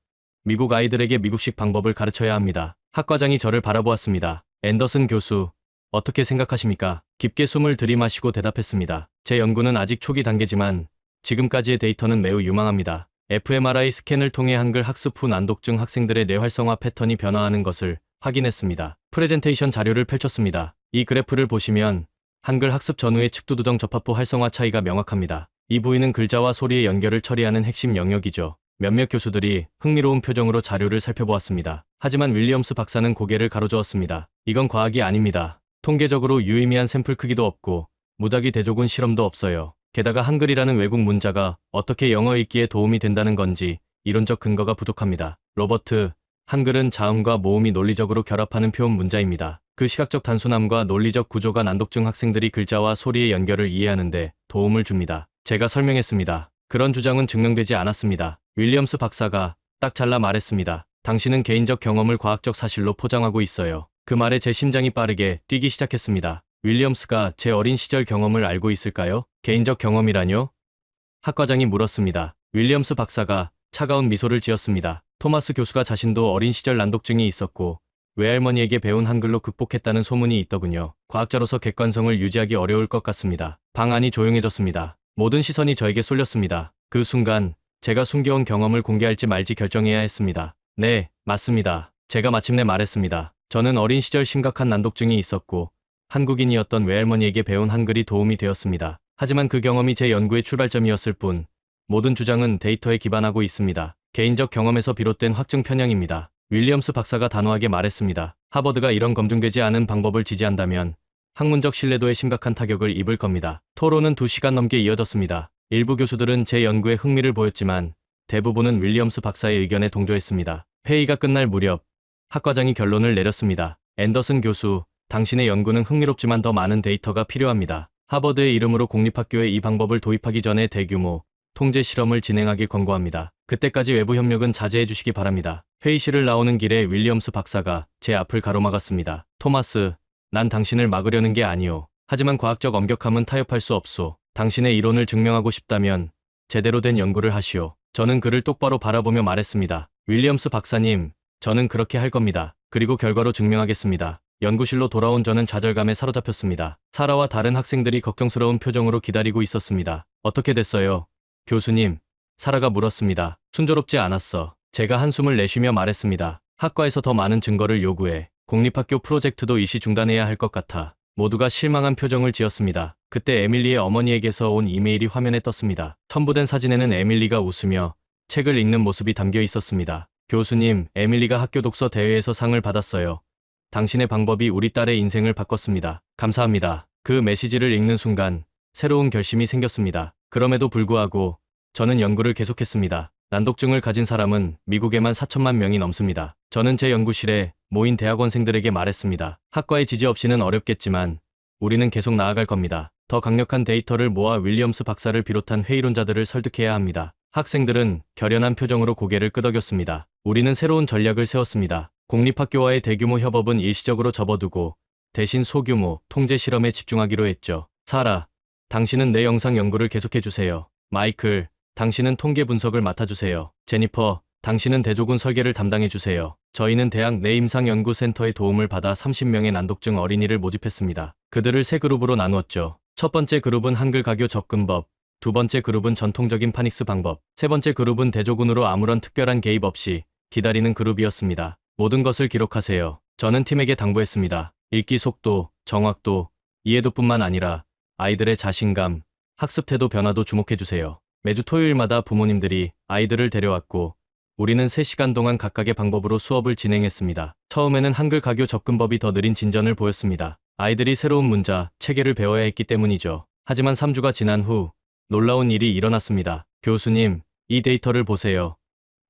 미국 아이들에게 미국식 방법을 가르쳐야 합니다. 학과장이 저를 바라보았습니다. 앤더슨 교수, 어떻게 생각하십니까? 깊게 숨을 들이마시고 대답했습니다. 제 연구는 아직 초기 단계지만 지금까지의 데이터는 매우 유망합니다. fMRI 스캔을 통해 한글 학습 후 난독증 학생들의 뇌활성화 패턴이 변화하는 것을 확인했습니다. 프레젠테이션 자료를 펼쳤습니다. 이 그래프를 보시면 한글 학습 전후의 측두두정 접합부 활성화 차이가 명확합니다. 이 부위는 글자와 소리의 연결을 처리하는 핵심 영역이죠. 몇몇 교수들이 흥미로운 표정으로 자료를 살펴보았습니다. 하지만 윌리엄스 박사는 고개를 가로저었습니다. 이건 과학이 아닙니다. 통계적으로 유의미한 샘플 크기도 없고 무작위 대조군 실험도 없어요. 게다가 한글이라는 외국 문자가 어떻게 영어 읽기에 도움이 된다는 건지 이론적 근거가 부족합니다. 로버트, 한글은 자음과 모음이 논리적으로 결합하는 표현 문자입니다. 그 시각적 단순함과 논리적 구조가 난독증 학생들이 글자와 소리의 연결을 이해하는데 도움을 줍니다. 제가 설명했습니다. 그런 주장은 증명되지 않았습니다. 윌리엄스 박사가 딱 잘라 말했습니다. 당신은 개인적 경험을 과학적 사실로 포장하고 있어요. 그 말에 제 심장이 빠르게 뛰기 시작했습니다. 윌리엄스가 제 어린 시절 경험을 알고 있을까요? 개인적 경험이라뇨? 학과장이 물었습니다. 윌리엄스 박사가 차가운 미소를 지었습니다. 토마스 교수가 자신도 어린 시절 난독증이 있었고 외할머니에게 배운 한글로 극복했다는 소문이 있더군요. 과학자로서 객관성을 유지하기 어려울 것 같습니다. 방 안이 조용해졌습니다. 모든 시선이 저에게 쏠렸습니다. 그 순간 제가 숨겨온 경험을 공개할지 말지 결정해야 했습니다. 네, 맞습니다. 제가 마침내 말했습니다. 저는 어린 시절 심각한 난독증이 있었고 한국인이었던 외할머니에게 배운 한글이 도움이 되었습니다. 하지만 그 경험이 제 연구의 출발점이었을 뿐 모든 주장은 데이터에 기반하고 있습니다. 개인적 경험에서 비롯된 확증 편향입니다. 윌리엄스 박사가 단호하게 말했습니다. 하버드가 이런 검증되지 않은 방법을 지지한다면 학문적 신뢰도에 심각한 타격을 입을 겁니다. 토론은 2시간 넘게 이어졌습니다. 일부 교수들은 제 연구에 흥미를 보였지만 대부분은 윌리엄스 박사의 의견에 동조했습니다. 회의가 끝날 무렵 학과장이 결론을 내렸습니다. 앤더슨 교수, 당신의 연구는 흥미롭지만 더 많은 데이터가 필요합니다. 하버드의 이름으로 공립학교에 이 방법을 도입하기 전에 대규모 통제 실험을 진행하길 권고합니다. 그때까지 외부 협력은 자제해 주시기 바랍니다. 회의실을 나오는 길에 윌리엄스 박사가 제 앞을 가로막았습니다. 토마스, 난 당신을 막으려는 게 아니오. 하지만 과학적 엄격함은 타협할 수 없소. 당신의 이론을 증명하고 싶다면 제대로 된 연구를 하시오. 저는 그를 똑바로 바라보며 말했습니다. 윌리엄스 박사님, 저는 그렇게 할 겁니다. 그리고 결과로 증명하겠습니다. 연구실로 돌아온 저는 좌절감에 사로잡혔습니다. 사라와 다른 학생들이 걱정스러운 표정으로 기다리고 있었습니다. 어떻게 됐어요? 교수님, 사라가 물었습니다. 순조롭지 않았어. 제가 한숨을 내쉬며 말했습니다. 학과에서 더 많은 증거를 요구해. 공립학교 프로젝트도 일시 중단해야 할 것 같아. 모두가 실망한 표정을 지었습니다. 그때 에밀리의 어머니에게서 온 이메일이 화면에 떴습니다. 첨부된 사진에는 에밀리가 웃으며 책을 읽는 모습이 담겨 있었습니다. 교수님, 에밀리가 학교 독서 대회에서 상을 받았어요. 당신의 방법이 우리 딸의 인생을 바꿨습니다. 감사합니다. 그 메시지를 읽는 순간 새로운 결심이 생겼습니다. 그럼에도 불구하고 저는 연구를 계속했습니다. 난독증을 가진 사람은 미국에만 4천만 명이 넘습니다. 저는 제 연구실에 모인 대학원생들에게 말했습니다. 학과의 지지 없이는 어렵겠지만 우리는 계속 나아갈 겁니다. 더 강력한 데이터를 모아 윌리엄스 박사를 비롯한 회의론자들을 설득해야 합니다. 학생들은 결연한 표정으로 고개를 끄덕였습니다. 우리는 새로운 전략을 세웠습니다. 공립학교와의 대규모 협업은 일시적으로 접어두고 대신 소규모 통제 실험에 집중하기로 했죠. 사라, 당신은 내 영상 연구를 계속해주세요. 마이클, 당신은 통계 분석을 맡아주세요. 제니퍼, 당신은 대조군 설계를 담당해주세요. 저희는 대학 내 임상연구센터의 도움을 받아 30명의 난독증 어린이를 모집했습니다. 그들을 세 그룹으로 나누었죠. 첫 번째 그룹은 한글 가교 접근법, 두 번째 그룹은 전통적인 파닉스 방법, 세 번째 그룹은 대조군으로 아무런 특별한 개입 없이 기다리는 그룹이었습니다. 모든 것을 기록하세요. 저는 팀에게 당부했습니다. 읽기 속도, 정확도, 이해도뿐만 아니라 아이들의 자신감, 학습 태도 변화도 주목해주세요. 매주 토요일마다 부모님들이 아이들을 데려왔고 우리는 3시간 동안 각각의 방법으로 수업을 진행했습니다. 처음에는 한글 가교 접근법이 더 느린 진전을 보였습니다. 아이들이 새로운 문자, 체계를 배워야 했기 때문이죠. 하지만 3주가 지난 후 놀라운 일이 일어났습니다. 교수님, 이 데이터를 보세요.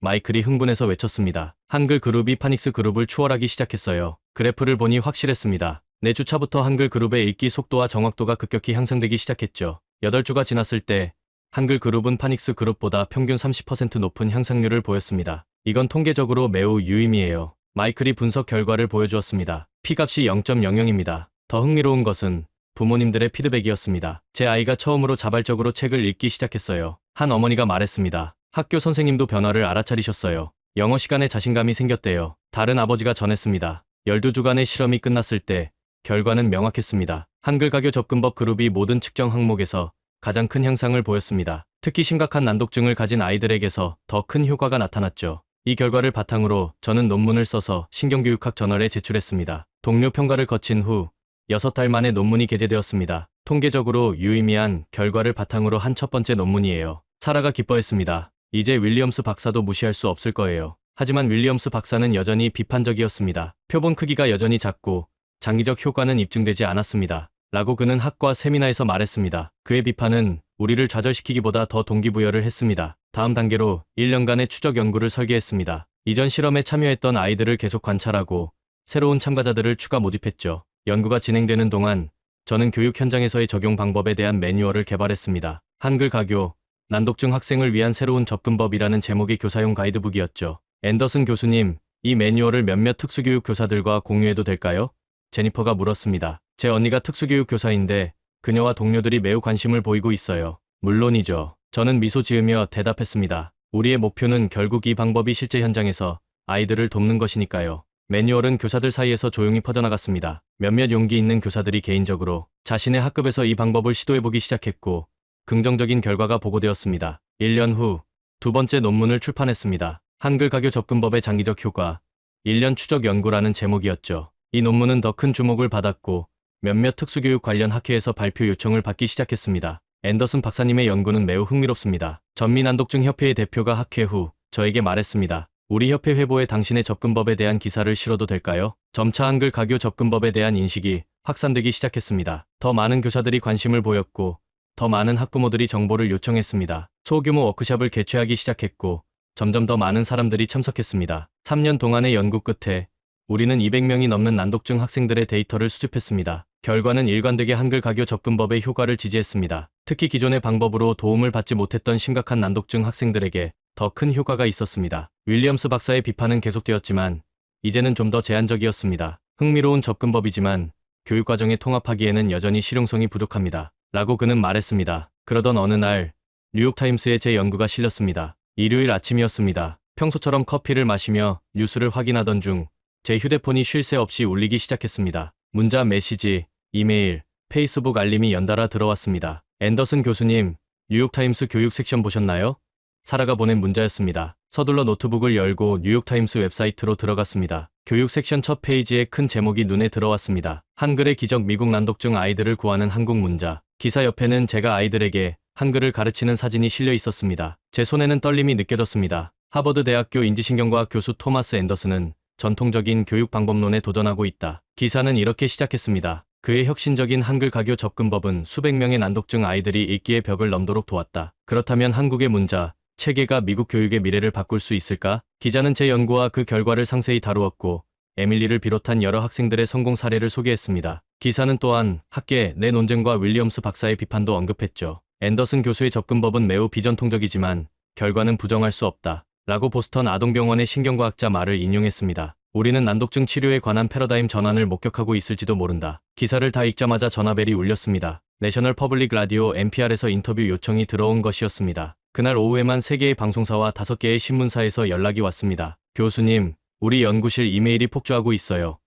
마이클이 흥분해서 외쳤습니다. 한글 그룹이 파닉스 그룹을 추월하기 시작했어요. 그래프를 보니 확실했습니다. 4주차부터 한글 그룹의 읽기 속도와 정확도가 급격히 향상되기 시작했죠. 8주가 지났을 때 한글 그룹은 파닉스 그룹보다 평균 30% 높은 향상률을 보였습니다. 이건 통계적으로 매우 유의미해요. 마이클이 분석 결과를 보여주었습니다. P값이 0.00입니다. 더 흥미로운 것은 부모님들의 피드백이었습니다. 제 아이가 처음으로 자발적으로 책을 읽기 시작했어요. 한 어머니가 말했습니다. 학교 선생님도 변화를 알아차리셨어요. 영어 시간에 자신감이 생겼대요. 다른 아버지가 전했습니다. 12주간의 실험이 끝났을 때 결과는 명확했습니다. 한글 가교 접근법 그룹이 모든 측정 항목에서 가장 큰 향상을 보였습니다. 특히 심각한 난독증을 가진 아이들에게서 더 큰 효과가 나타났죠. 이 결과를 바탕으로 저는 논문을 써서 신경교육학 저널에 제출했습니다. 동료 평가를 거친 후 6달 만에 논문이 게재되었습니다. 통계적으로 유의미한 결과를 바탕으로 한 첫 번째 논문이에요. 사라가 기뻐했습니다. 이제 윌리엄스 박사도 무시할 수 없을 거예요. 하지만 윌리엄스 박사는 여전히 비판적이었습니다. 표본 크기가 여전히 작고 장기적 효과는 입증되지 않았습니다. 라고 그는 학과 세미나에서 말했습니다. 그의 비판은 우리를 좌절시키기보다 더 동기부여를 했습니다. 다음 단계로 1년간의 추적 연구를 설계했습니다. 이전 실험에 참여했던 아이들을 계속 관찰하고 새로운 참가자들을 추가 모집했죠. 연구가 진행되는 동안 저는 교육 현장에서의 적용 방법에 대한 매뉴얼을 개발했습니다. 한글 가교, 난독증 학생을 위한 새로운 접근법이라는 제목의 교사용 가이드북이었죠. 앤더슨 교수님, 이 매뉴얼을 몇몇 특수교육 교사들과 공유해도 될까요? 제니퍼가 물었습니다. 제 언니가 특수교육 교사인데 그녀와 동료들이 매우 관심을 보이고 있어요. 물론이죠. 저는 미소 지으며 대답했습니다. 우리의 목표는 결국 이 방법이 실제 현장에서 아이들을 돕는 것이니까요. 매뉴얼은 교사들 사이에서 조용히 퍼져나갔습니다. 몇몇 용기 있는 교사들이 개인적으로 자신의 학급에서 이 방법을 시도해보기 시작했고 긍정적인 결과가 보고되었습니다. 1년 후 두 번째 논문을 출판했습니다. 한글 가교 접근법의 장기적 효과, 1년 추적 연구라는 제목이었죠. 이 논문은 더 큰 주목을 받았고 몇몇 특수교육 관련 학회에서 발표 요청을 받기 시작했습니다. 앤더슨 박사님의 연구는 매우 흥미롭습니다. 전미난독증 협회의 대표가 학회 후 저에게 말했습니다. 우리 협회 회보에 당신의 접근법에 대한 기사를 실어도 될까요? 점차 한글 가교 접근법에 대한 인식이 확산되기 시작했습니다. 더 많은 교사들이 관심을 보였고 더 많은 학부모들이 정보를 요청했습니다. 소규모 워크숍을 개최하기 시작했고 점점 더 많은 사람들이 참석했습니다. 3년 동안의 연구 끝에 우리는 200명이 넘는 난독증 학생들의 데이터를 수집했습니다. 결과는 일관되게 한글 가교 접근법의 효과를 지지했습니다. 특히 기존의 방법으로 도움을 받지 못했던 심각한 난독증 학생들에게 더 큰 효과가 있었습니다. 윌리엄스 박사의 비판은 계속되었지만 이제는 좀 더 제한적이었습니다. 흥미로운 접근법이지만 교육과정에 통합하기에는 여전히 실용성이 부족합니다. 라고 그는 말했습니다. 그러던 어느 날 뉴욕타임스에 제 연구가 실렸습니다. 일요일 아침이었습니다. 평소처럼 커피를 마시며 뉴스를 확인하던 중 제 휴대폰이 쉴 새 없이 울리기 시작했습니다. 문자, 메시지, 이메일, 페이스북 알림이 연달아 들어왔습니다. 앤더슨 교수님, 뉴욕타임스 교육 섹션 보셨나요? 사라가 보낸 문자였습니다. 서둘러 노트북을 열고 뉴욕타임스 웹사이트로 들어갔습니다. 교육 섹션 첫 페이지에 큰 제목이 눈에 들어왔습니다. 한글의 기적, 미국 난독증 아이들을 구하는 한국 문자. 기사 옆에는 제가 아이들에게 한글을 가르치는 사진이 실려 있었습니다. 제 손에는 떨림이 느껴졌습니다. 하버드 대학교 인지신경과학 교수 토마스 앤더슨은 전통적인 교육 방법론에 도전하고 있다. 기사는 이렇게 시작했습니다. 그의 혁신적인 한글 가교 접근법은 수백 명의 난독증 아이들이 읽기의 벽을 넘도록 도왔다. 그렇다면 한국의 문자, 체계가 미국 교육의 미래를 바꿀 수 있을까? 기자는 제 연구와 그 결과를 상세히 다루었고 에밀리를 비롯한 여러 학생들의 성공 사례를 소개했습니다. 기사는 또한 학계 내 논쟁과 윌리엄스 박사의 비판도 언급했죠. 앤더슨 교수의 접근법은 매우 비전통적이지만 결과는 부정할 수 없다. 라고 보스턴 아동병원의 신경과학자 말을 인용했습니다. 우리는 난독증 치료에 관한 패러다임 전환을 목격하고 있을지도 모른다. 기사를 다 읽자마자 전화벨이 울렸습니다. 내셔널 퍼블릭 라디오 NPR에서 인터뷰 요청이 들어온 것이었습니다. 그날 오후에만 3개의 방송사와 5개의 신문사에서 연락이 왔습니다. 교수님, 우리 연구실 이메일이 폭주하고 있어요.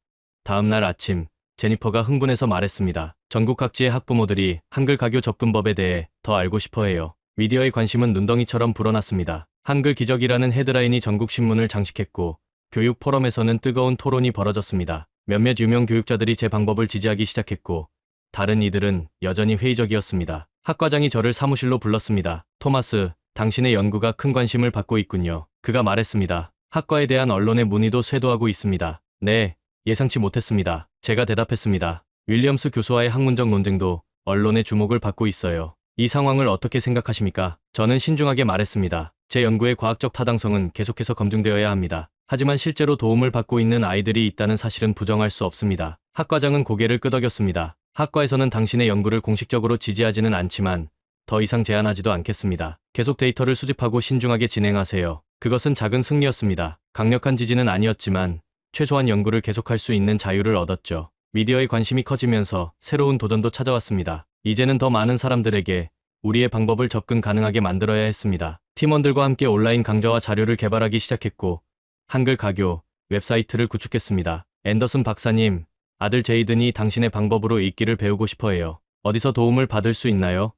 다음 날 아침, 제니퍼가 흥분해서 말했습니다. 전국 각지의 학부모들이 한글 가교 접근법에 대해 더 알고 싶어해요. 미디어의 관심은 눈덩이처럼 불어났습니다. 한글 기적이라는 헤드라인이 전국 신문을 장식했고 교육 포럼에서는 뜨거운 토론이 벌어졌습니다. 몇몇 유명 교육자들이 제 방법을 지지하기 시작했고 다른 이들은 여전히 회의적이었습니다. 학과장이 저를 사무실로 불렀습니다. 토마스, 당신의 연구가 큰 관심을 받고 있군요. 그가 말했습니다. 학과에 대한 언론의 문의도 쇄도하고 있습니다. 네, 예상치 못했습니다. 제가 대답했습니다. 윌리엄스 교수와의 학문적 논쟁도 언론의 주목을 받고 있어요. 이 상황을 어떻게 생각하십니까? 저는 신중하게 말했습니다. 제 연구의 과학적 타당성은 계속해서 검증되어야 합니다. 하지만 실제로 도움을 받고 있는 아이들이 있다는 사실은 부정할 수 없습니다. 학과장은 고개를 끄덕였습니다. 학과에서는 당신의 연구를 공식적으로 지지하지는 않지만 더 이상 제안하지도 않겠습니다. 계속 데이터를 수집하고 신중하게 진행하세요. 그것은 작은 승리였습니다. 강력한 지지는 아니었지만 최소한 연구를 계속할 수 있는 자유를 얻었죠. 미디어의 관심이 커지면서 새로운 도전도 찾아왔습니다. 이제는 더 많은 사람들에게 우리의 방법을 접근 가능하게 만들어야 했습니다. 팀원들과 함께 온라인 강좌와 자료를 개발하기 시작했고 한글 가교 웹사이트를 구축했습니다. 앤더슨 박사님, 아들 제이든이 당신의 방법으로 읽기를 배우고 싶어해요. 어디서 도움을 받을 수 있나요?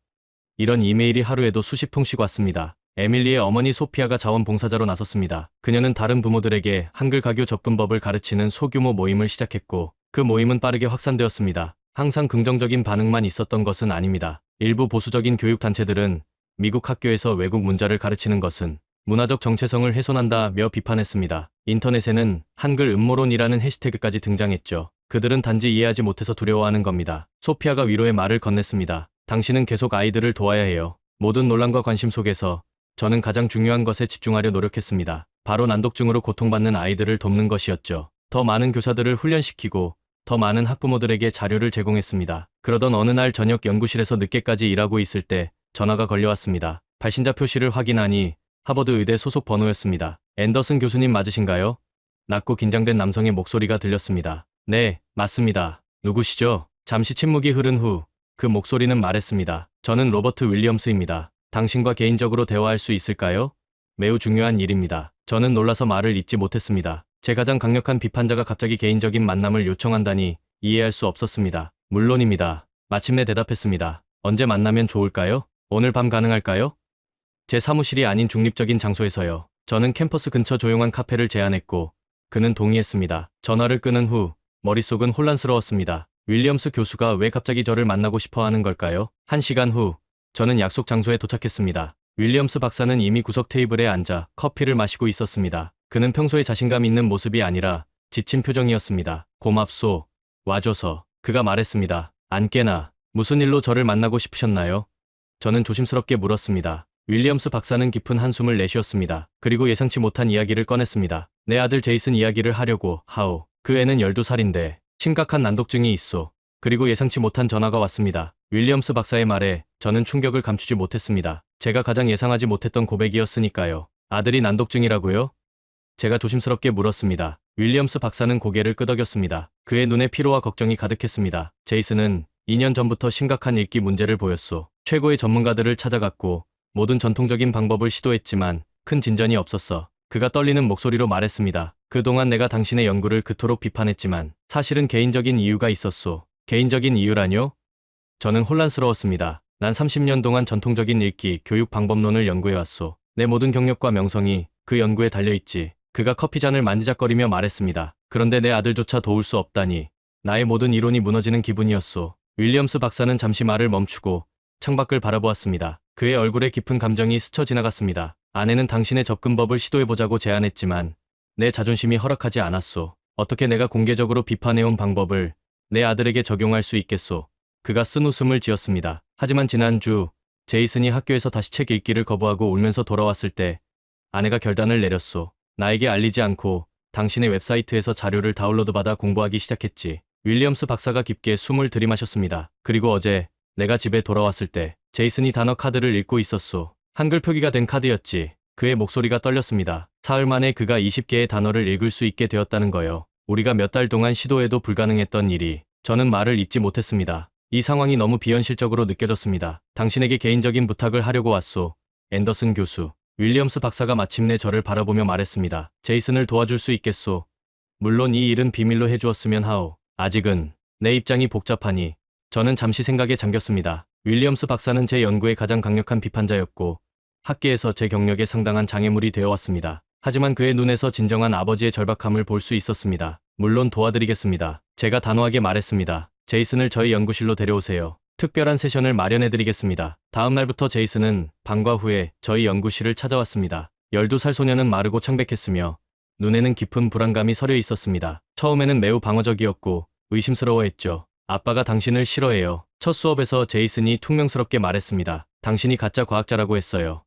이런 이메일이 하루에도 수십 통씩 왔습니다. 에밀리의 어머니 소피아가 자원봉사자로 나섰습니다. 그녀는 다른 부모들에게 한글 가교 접근법을 가르치는 소규모 모임을 시작했고 그 모임은 빠르게 확산되었습니다. 항상 긍정적인 반응만 있었던 것은 아닙니다. 일부 보수적인 교육단체들은 미국 학교에서 외국 문자를 가르치는 것은 문화적 정체성을 훼손한다며 비판했습니다. 인터넷에는 한글 음모론이라는 해시태그까지 등장했죠. 그들은 단지 이해하지 못해서 두려워하는 겁니다. 소피아가 위로의 말을 건넸습니다. 당신은 계속 아이들을 도와야 해요. 모든 논란과 관심 속에서 저는 가장 중요한 것에 집중하려 노력했습니다. 바로 난독증으로 고통받는 아이들을 돕는 것이었죠. 더 많은 교사들을 훈련시키고 더 많은 학부모들에게 자료를 제공했습니다. 그러던 어느 날 저녁 연구실에서 늦게까지 일하고 있을 때 전화가 걸려왔습니다. 발신자 표시를 확인하니 하버드 의대 소속 번호였습니다. 앤더슨 교수님 맞으신가요? 낮고 긴장된 남성의 목소리가 들렸습니다. 네, 맞습니다. 누구시죠? 잠시 침묵이 흐른 후 그 목소리는 말했습니다. 저는 로버트 윌리엄스입니다. 당신과 개인적으로 대화할 수 있을까요? 매우 중요한 일입니다. 저는 놀라서 말을 잇지 못했습니다. 제 가장 강력한 비판자가 갑자기 개인적인 만남을 요청한다니 이해할 수 없었습니다. 물론입니다. 마침내 대답했습니다. 언제 만나면 좋을까요? 오늘 밤 가능할까요? 제 사무실이 아닌 중립적인 장소에서요. 저는 캠퍼스 근처 조용한 카페를 제안했고 그는 동의했습니다. 전화를 끊은 후 머릿속은 혼란스러웠습니다. 윌리엄스 교수가 왜 갑자기 저를 만나고 싶어 하는 걸까요? 1시간 후 저는 약속 장소에 도착했습니다. 윌리엄스 박사는 이미 구석 테이블에 앉아 커피를 마시고 있었습니다. 그는 평소에 자신감 있는 모습이 아니라 지친 표정이었습니다. 고맙소. 와줘서. 그가 말했습니다. 안 깨나. 무슨 일로 저를 만나고 싶으셨나요? 저는 조심스럽게 물었습니다. 윌리엄스 박사는 깊은 한숨을 내쉬었습니다. 그리고 예상치 못한 이야기를 꺼냈습니다. 내 아들 제이슨 이야기를 하려고 하오. 그 애는 12살인데 심각한 난독증이 있어. 그리고 예상치 못한 전화가 왔습니다. 윌리엄스 박사의 말에 저는 충격을 감추지 못했습니다. 제가 가장 예상하지 못했던 고백이었으니까요. 아들이 난독증이라고요? 제가 조심스럽게 물었습니다. 윌리엄스 박사는 고개를 끄덕였습니다. 그의 눈에 피로와 걱정이 가득했습니다. 제이슨은 2년 전부터 심각한 읽기 문제를 보였소. 최고의 전문가들을 찾아갔고 모든 전통적인 방법을 시도했지만 큰 진전이 없었어. 그가 떨리는 목소리로 말했습니다. 그동안 내가 당신의 연구를 그토록 비판했지만 사실은 개인적인 이유가 있었소. 개인적인 이유라뇨? 저는 혼란스러웠습니다. 난 30년 동안 전통적인 읽기, 교육 방법론을 연구해왔소. 내 모든 경력과 명성이 그 연구에 달려있지. 그가 커피잔을 만지작거리며 말했습니다. 그런데 내 아들조차 도울 수 없다니. 나의 모든 이론이 무너지는 기분이었소. 윌리엄스 박사는 잠시 말을 멈추고 창밖을 바라보았습니다. 그의 얼굴에 깊은 감정이 스쳐 지나갔습니다. 아내는 당신의 접근법을 시도해보자고 제안했지만 내 자존심이 허락하지 않았소. 어떻게 내가 공개적으로 비판해온 방법을 내 아들에게 적용할 수 있겠소. 그가 쓴 웃음을 지었습니다. 하지만 지난주 제이슨이 학교에서 다시 책 읽기를 거부하고 울면서 돌아왔을 때 아내가 결단을 내렸소. 나에게 알리지 않고 당신의 웹사이트에서 자료를 다운로드받아 공부하기 시작했지. 윌리엄스 박사가 깊게 숨을 들이마셨습니다. 그리고 어제 내가 집에 돌아왔을 때 제이슨이 단어 카드를 읽고 있었소. 한글 표기가 된 카드였지. 그의 목소리가 떨렸습니다. 사흘 만에 그가 20개의 단어를 읽을 수 있게 되었다는 거요. 우리가 몇 달 동안 시도해도 불가능했던 일이. 저는 말을 잇지 못했습니다. 이 상황이 너무 비현실적으로 느껴졌습니다. 당신에게 개인적인 부탁을 하려고 왔소. 앤더슨 교수. 윌리엄스 박사가 마침내 저를 바라보며 말했습니다. 제이슨을 도와줄 수 있겠소. 물론 이 일은 비밀로 해주었으면 하오. 아직은 내 입장이 복잡하니 저는 잠시 생각에 잠겼습니다. 윌리엄스 박사는 제 연구의 가장 강력한 비판자였고 학계에서 제 경력에 상당한 장애물이 되어왔습니다. 하지만 그의 눈에서 진정한 아버지의 절박함을 볼 수 있었습니다. 물론 도와드리겠습니다. 제가 단호하게 말했습니다. 제이슨을 저희 연구실로 데려오세요. 특별한 세션을 마련해드리겠습니다. 다음 날부터 제이슨은 방과 후에 저희 연구실을 찾아왔습니다. 12살 소녀는 마르고 창백했으며 눈에는 깊은 불안감이 서려 있었습니다. 처음에는 매우 방어적이었고 의심스러워했죠. 아빠가 당신을 싫어해요. 첫 수업에서 제이슨이 퉁명스럽게 말했습니다. 당신이 가짜 과학자라고 했어요.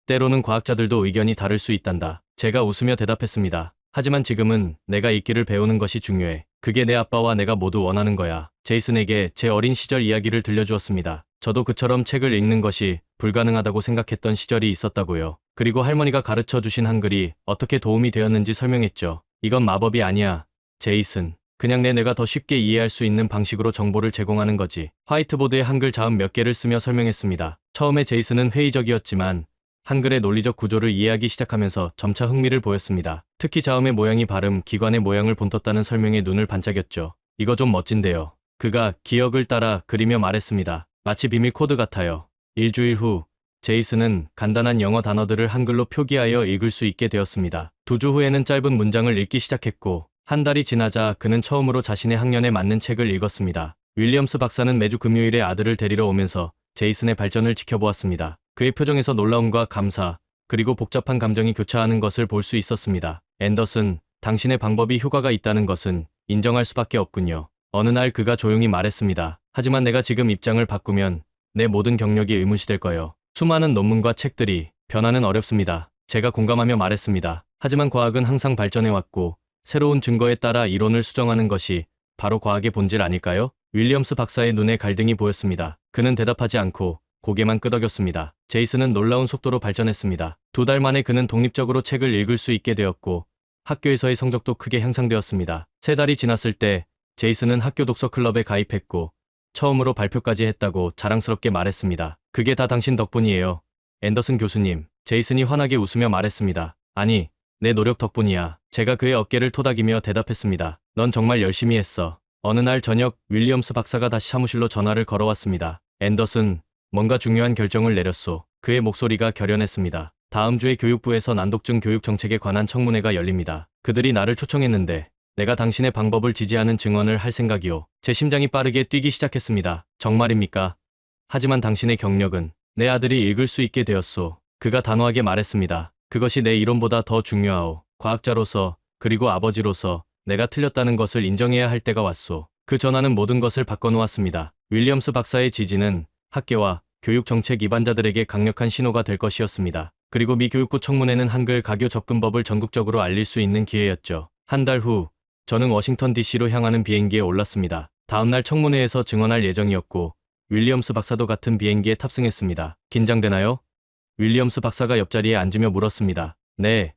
때로는 과학자들도 의견이 다를 수 있단다. 제가 웃으며 대답했습니다. 하지만 지금은 내가 읽기를 배우는 것이 중요해. 그게 내 아빠와 내가 모두 원하는 거야. 제이슨에게 제 어린 시절 이야기를 들려주었습니다. 저도 그처럼 책을 읽는 것이 불가능하다고 생각했던 시절이 있었다고요. 그리고 할머니가 가르쳐 주신 한글이 어떻게 도움이 되었는지 설명했죠. 이건 마법이 아니야, 제이슨. 그냥 내 뇌가 더 쉽게 이해할 수 있는 방식으로 정보를 제공하는 거지. 화이트보드에 한글 자음 몇 개를 쓰며 설명했습니다. 처음에 제이슨은 회의적이었지만 한글의 논리적 구조를 이해하기 시작하면서 점차 흥미를 보였습니다. 특히 자음의 모양이 발음, 기관의 모양을 본떴다는 설명에 눈을 반짝였죠. 이거 좀 멋진데요. 그가 기억을 따라 그리며 말했습니다. 마치 비밀 코드 같아요. 일주일 후 제이슨은 간단한 영어 단어들을 한글로 표기하여 읽을 수 있게 되었습니다. 2주 후에는 짧은 문장을 읽기 시작했고 한 달이 지나자 그는 처음으로 자신의 학년에 맞는 책을 읽었습니다. 윌리엄스 박사는 매주 금요일에 아들을 데리러 오면서 제이슨의 발전을 지켜보았습니다. 그의 표정에서 놀라움과 감사, 그리고 복잡한 감정이 교차하는 것을 볼 수 있었습니다. 앤더슨, 당신의 방법이 효과가 있다는 것은 인정할 수밖에 없군요. 어느 날 그가 조용히 말했습니다. 하지만 내가 지금 입장을 바꾸면 내 모든 경력이 의문시될 거예요. 수많은 논문과 책들이 변화는 어렵습니다. 제가 공감하며 말했습니다. 하지만 과학은 항상 발전해왔고 새로운 증거에 따라 이론을 수정하는 것이 바로 과학의 본질 아닐까요? 윌리엄스 박사의 눈에 갈등이 보였습니다. 그는 대답하지 않고 고개만 끄덕였습니다. 제이슨은 놀라운 속도로 발전했습니다. 2달 만에 그는 독립적으로 책을 읽을 수 있게 되었고 학교에서의 성적도 크게 향상되었습니다. 3달이 지났을 때 제이슨은 학교 독서 클럽에 가입했고 처음으로 발표까지 했다고 자랑스럽게 말했습니다. 그게 다 당신 덕분이에요. 앤더슨 교수님. 제이슨이 환하게 웃으며 말했습니다. 아니, 내 노력 덕분이야. 제가 그의 어깨를 토닥이며 대답했습니다. 넌 정말 열심히 했어. 어느 날 저녁 윌리엄스 박사가 다시 사무실로 전화를 걸어왔습니다. 앤더슨, 뭔가 중요한 결정을 내렸소. 그의 목소리가 결연했습니다. 다음 주에 교육부에서 난독증 교육 정책에 관한 청문회가 열립니다. 그들이 나를 초청했는데 내가 당신의 방법을 지지하는 증언을 할 생각이오. 제 심장이 빠르게 뛰기 시작했습니다. 정말입니까? 하지만 당신의 경력은 내 아들이 읽을 수 있게 되었소. 그가 단호하게 말했습니다. 그것이 내 이론보다 더 중요하오. 과학자로서 그리고 아버지로서 내가 틀렸다는 것을 인정해야 할 때가 왔소. 그 전화는 모든 것을 바꿔놓았습니다. 윌리엄스 박사의 지지는 학계와 교육 정책 위반자들에게 강력한 신호가 될 것이었습니다. 그리고 미 교육부 청문회는 한글 가교 접근법을 전국적으로 알릴 수 있는 기회였죠. 한 달 후 저는 워싱턴 DC로 향하는 비행기에 올랐습니다. 다음 날 청문회에서 증언할 예정이었고 윌리엄스 박사도 같은 비행기에 탑승했습니다. 긴장되나요? 윌리엄스 박사가 옆자리에 앉으며 물었습니다. 네,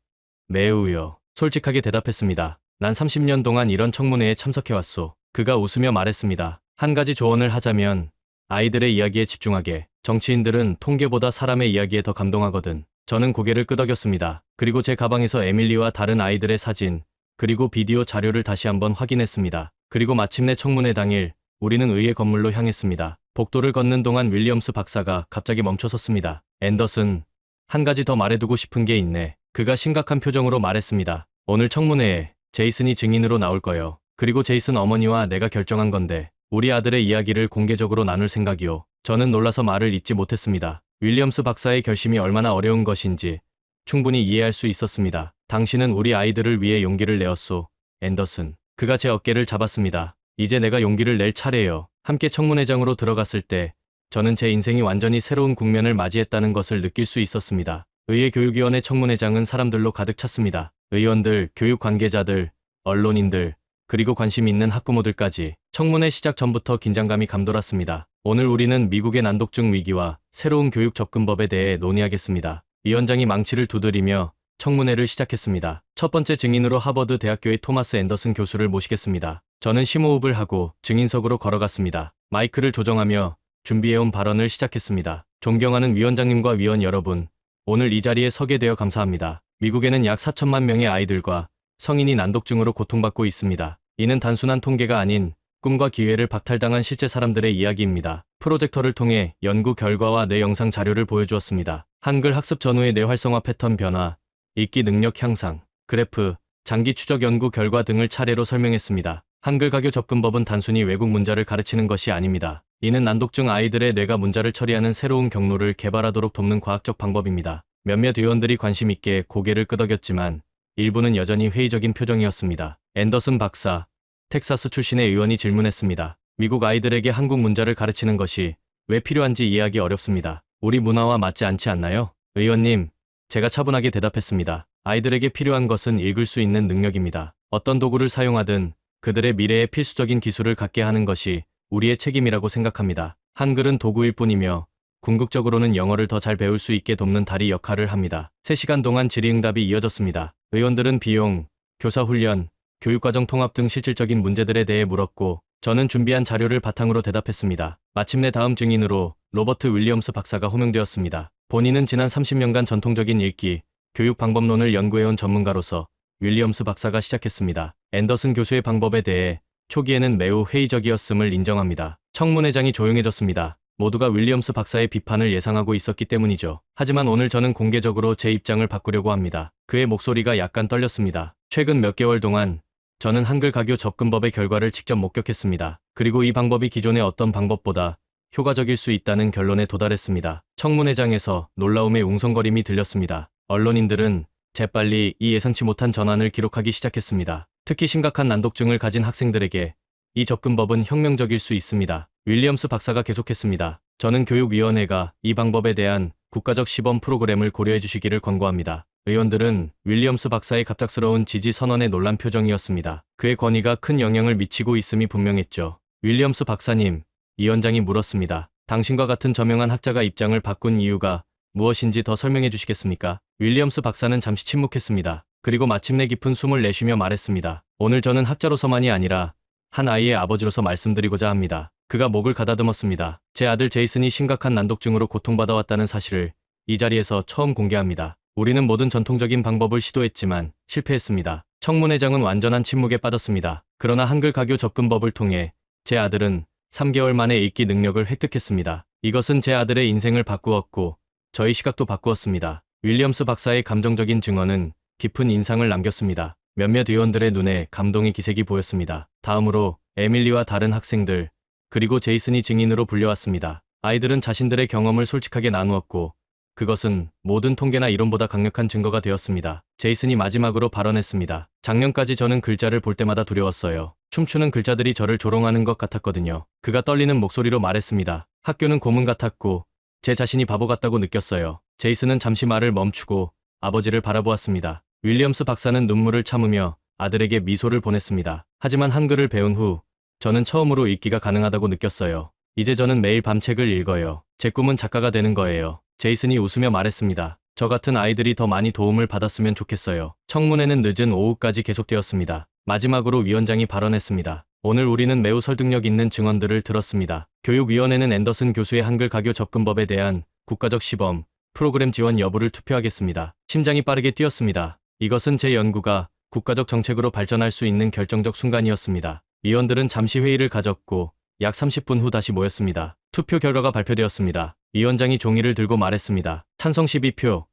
매우요. 솔직하게 대답했습니다. 난 30년 동안 이런 청문회에 참석해왔소. 그가 웃으며 말했습니다. 한 가지 조언을 하자면 아이들의 이야기에 집중하게. 정치인들은 통계보다 사람의 이야기에 더 감동하거든. 저는 고개를 끄덕였습니다. 그리고 제 가방에서 에밀리와 다른 아이들의 사진, 그리고 비디오 자료를 다시 한번 확인했습니다. 그리고 마침내 청문회 당일 우리는 의회 건물로 향했습니다. 복도를 걷는 동안 윌리엄스 박사가 갑자기 멈춰섰습니다. 앤더슨, 한 가지 더 말해두고 싶은 게 있네. 그가 심각한 표정으로 말했습니다. 오늘 청문회에 제이슨이 증인으로 나올 거요. 그리고 제이슨 어머니와 내가 결정한 건데 우리 아들의 이야기를 공개적으로 나눌 생각이요. 저는 놀라서 말을 잇지 못했습니다. 윌리엄스 박사의 결심이 얼마나 어려운 것인지 충분히 이해할 수 있었습니다. 당신은 우리 아이들을 위해 용기를 내었소, 앤더슨. 그가 제 어깨를 잡았습니다. 이제 내가 용기를 낼 차례예요. 함께 청문회장으로 들어갔을 때 저는 제 인생이 완전히 새로운 국면을 맞이했다는 것을 느낄 수 있었습니다. 의회 교육위원회 청문회장은 사람들로 가득 찼습니다. 의원들, 교육 관계자들, 언론인들, 그리고 관심 있는 학부모들까지. 청문회 시작 전부터 긴장감이 감돌았습니다. 오늘 우리는 미국의 난독증 위기와 새로운 교육 접근법에 대해 논의하겠습니다. 위원장이 망치를 두드리며 청문회를 시작했습니다. 첫 번째 증인으로 하버드 대학교의 토마스 앤더슨 교수를 모시겠습니다. 저는 심호흡을 하고 증인석으로 걸어갔습니다. 마이크를 조정하며 준비해온 발언을 시작했습니다. 존경하는 위원장님과 위원 여러분, 오늘 이 자리에 서게 되어 감사합니다. 미국에는 약 4천만 명의 아이들과 성인이 난독증으로 고통받고 있습니다. 이는 단순한 통계가 아닌 꿈과 기회를 박탈당한 실제 사람들의 이야기입니다. 프로젝터를 통해 연구 결과와 뇌 영상 자료를 보여주었습니다. 한글 학습 전후의 뇌 활성화 패턴 변화, 읽기 능력 향상, 그래프, 장기 추적 연구 결과 등을 차례로 설명했습니다. 한글 가교 접근법은 단순히 외국 문자를 가르치는 것이 아닙니다. 이는 난독증 아이들의 뇌가 문자를 처리하는 새로운 경로를 개발하도록 돕는 과학적 방법입니다. 몇몇 의원들이 관심 있게 고개를 끄덕였지만 일부는 여전히 회의적인 표정이었습니다. 앤더슨 박사, 텍사스 출신의 의원이 질문했습니다. 미국 아이들에게 한국 문자를 가르치는 것이 왜 필요한지 이해하기 어렵습니다. 우리 문화와 맞지 않지 않나요? 의원님, 제가 차분하게 대답했습니다. 아이들에게 필요한 것은 읽을 수 있는 능력입니다. 어떤 도구를 사용하든 그들의 미래에 필수적인 기술을 갖게 하는 것이 우리의 책임이라고 생각합니다. 한글은 도구일 뿐이며 궁극적으로는 영어를 더 잘 배울 수 있게 돕는 다리 역할을 합니다. 3시간 동안 질의응답이 이어졌습니다. 의원들은 비용, 교사 훈련, 교육과정 통합 등 실질적인 문제들에 대해 물었고 저는 준비한 자료를 바탕으로 대답했습니다. 마침내 다음 증인으로 로버트 윌리엄스 박사가 호명되었습니다. 본인은 지난 30년간 전통적인 읽기, 교육 방법론을 연구해온 전문가로서 윌리엄스 박사가 시작했습니다. 앤더슨 교수의 방법에 대해 초기에는 매우 회의적이었음을 인정합니다. 청문회장이 조용해졌습니다. 모두가 윌리엄스 박사의 비판을 예상하고 있었기 때문이죠. 하지만 오늘 저는 공개적으로 제 입장을 바꾸려고 합니다. 그의 목소리가 약간 떨렸습니다. 최근 몇 개월 동안 저는 한글 가교 접근법의 결과를 직접 목격했습니다. 그리고 이 방법이 기존의 어떤 방법보다 효과적일 수 있다는 결론에 도달했습니다. 청문회장에서 놀라움의 웅성거림이 들렸습니다. 언론인들은 재빨리 이 예상치 못한 전환을 기록하기 시작했습니다. 특히 심각한 난독증을 가진 학생들에게 이 접근법은 혁명적일 수 있습니다. 윌리엄스 박사가 계속했습니다. 저는 교육위원회가 이 방법에 대한 국가적 시범 프로그램을 고려해 주시기를 권고합니다. 의원들은 윌리엄스 박사의 갑작스러운 지지 선언에 놀란 표정이었습니다. 그의 권위가 큰 영향을 미치고 있음이 분명했죠. 윌리엄스 박사님, 위원장이 물었습니다. 당신과 같은 저명한 학자가 입장을 바꾼 이유가 무엇인지 더 설명해 주시겠습니까? 윌리엄스 박사는 잠시 침묵했습니다. 그리고 마침내 깊은 숨을 내쉬며 말했습니다. 오늘 저는 학자로서만이 아니라 한 아이의 아버지로서 말씀드리고자 합니다. 그가 목을 가다듬었습니다. 제 아들 제이슨이 심각한 난독증으로 고통받아왔다는 사실을 이 자리에서 처음 공개합니다. 우리는 모든 전통적인 방법을 시도했지만 실패했습니다. 청문회장은 완전한 침묵에 빠졌습니다. 그러나 한글 가교 접근법을 통해 제 아들은 3개월 만에 읽기 능력을 획득했습니다. 이것은 제 아들의 인생을 바꾸었고 저희 시각도 바꾸었습니다. 윌리엄스 박사의 감정적인 증언은 깊은 인상을 남겼습니다. 몇몇 의원들의 눈에 감동의 기색이 보였습니다. 다음으로 에밀리와 다른 학생들, 그리고 제이슨이 증인으로 불려왔습니다. 아이들은 자신들의 경험을 솔직하게 나누었고 그것은 모든 통계나 이론보다 강력한 증거가 되었습니다. 제이슨이 마지막으로 발언했습니다. 작년까지 저는 글자를 볼 때마다 두려웠어요. 춤추는 글자들이 저를 조롱하는 것 같았거든요. 그가 떨리는 목소리로 말했습니다. 학교는 고문 같았고 제 자신이 바보 같다고 느꼈어요. 제이슨은 잠시 말을 멈추고 아버지를 바라보았습니다. 윌리엄스 박사는 눈물을 참으며 아들에게 미소를 보냈습니다. 하지만 한글을 배운 후 저는 처음으로 읽기가 가능하다고 느꼈어요. 이제 저는 매일 밤책을 읽어요. 제 꿈은 작가가 되는 거예요. 제이슨이 웃으며 말했습니다. 저 같은 아이들이 더 많이 도움을 받았으면 좋겠어요. 청문회는 늦은 오후까지 계속되었습니다. 마지막으로 위원장이 발언했습니다. 오늘 우리는 매우 설득력 있는 증언들을 들었습니다. 교육위원회는 앤더슨 교수의 한글 가교 접근법에 대한 국가적 시범 프로그램 지원 여부를 투표하겠습니다. 심장이 빠르게 뛰었습니다. 이것은 제 연구가 국가적 정책으로 발전할 수 있는 결정적 순간이었습니다. 위원들은 잠시 회의를 가졌고 약 30분 후 다시 모였습니다. 투표 결과가 발표되었습니다. 위원장이 종이를 들고 말했습니다. 찬성 12표,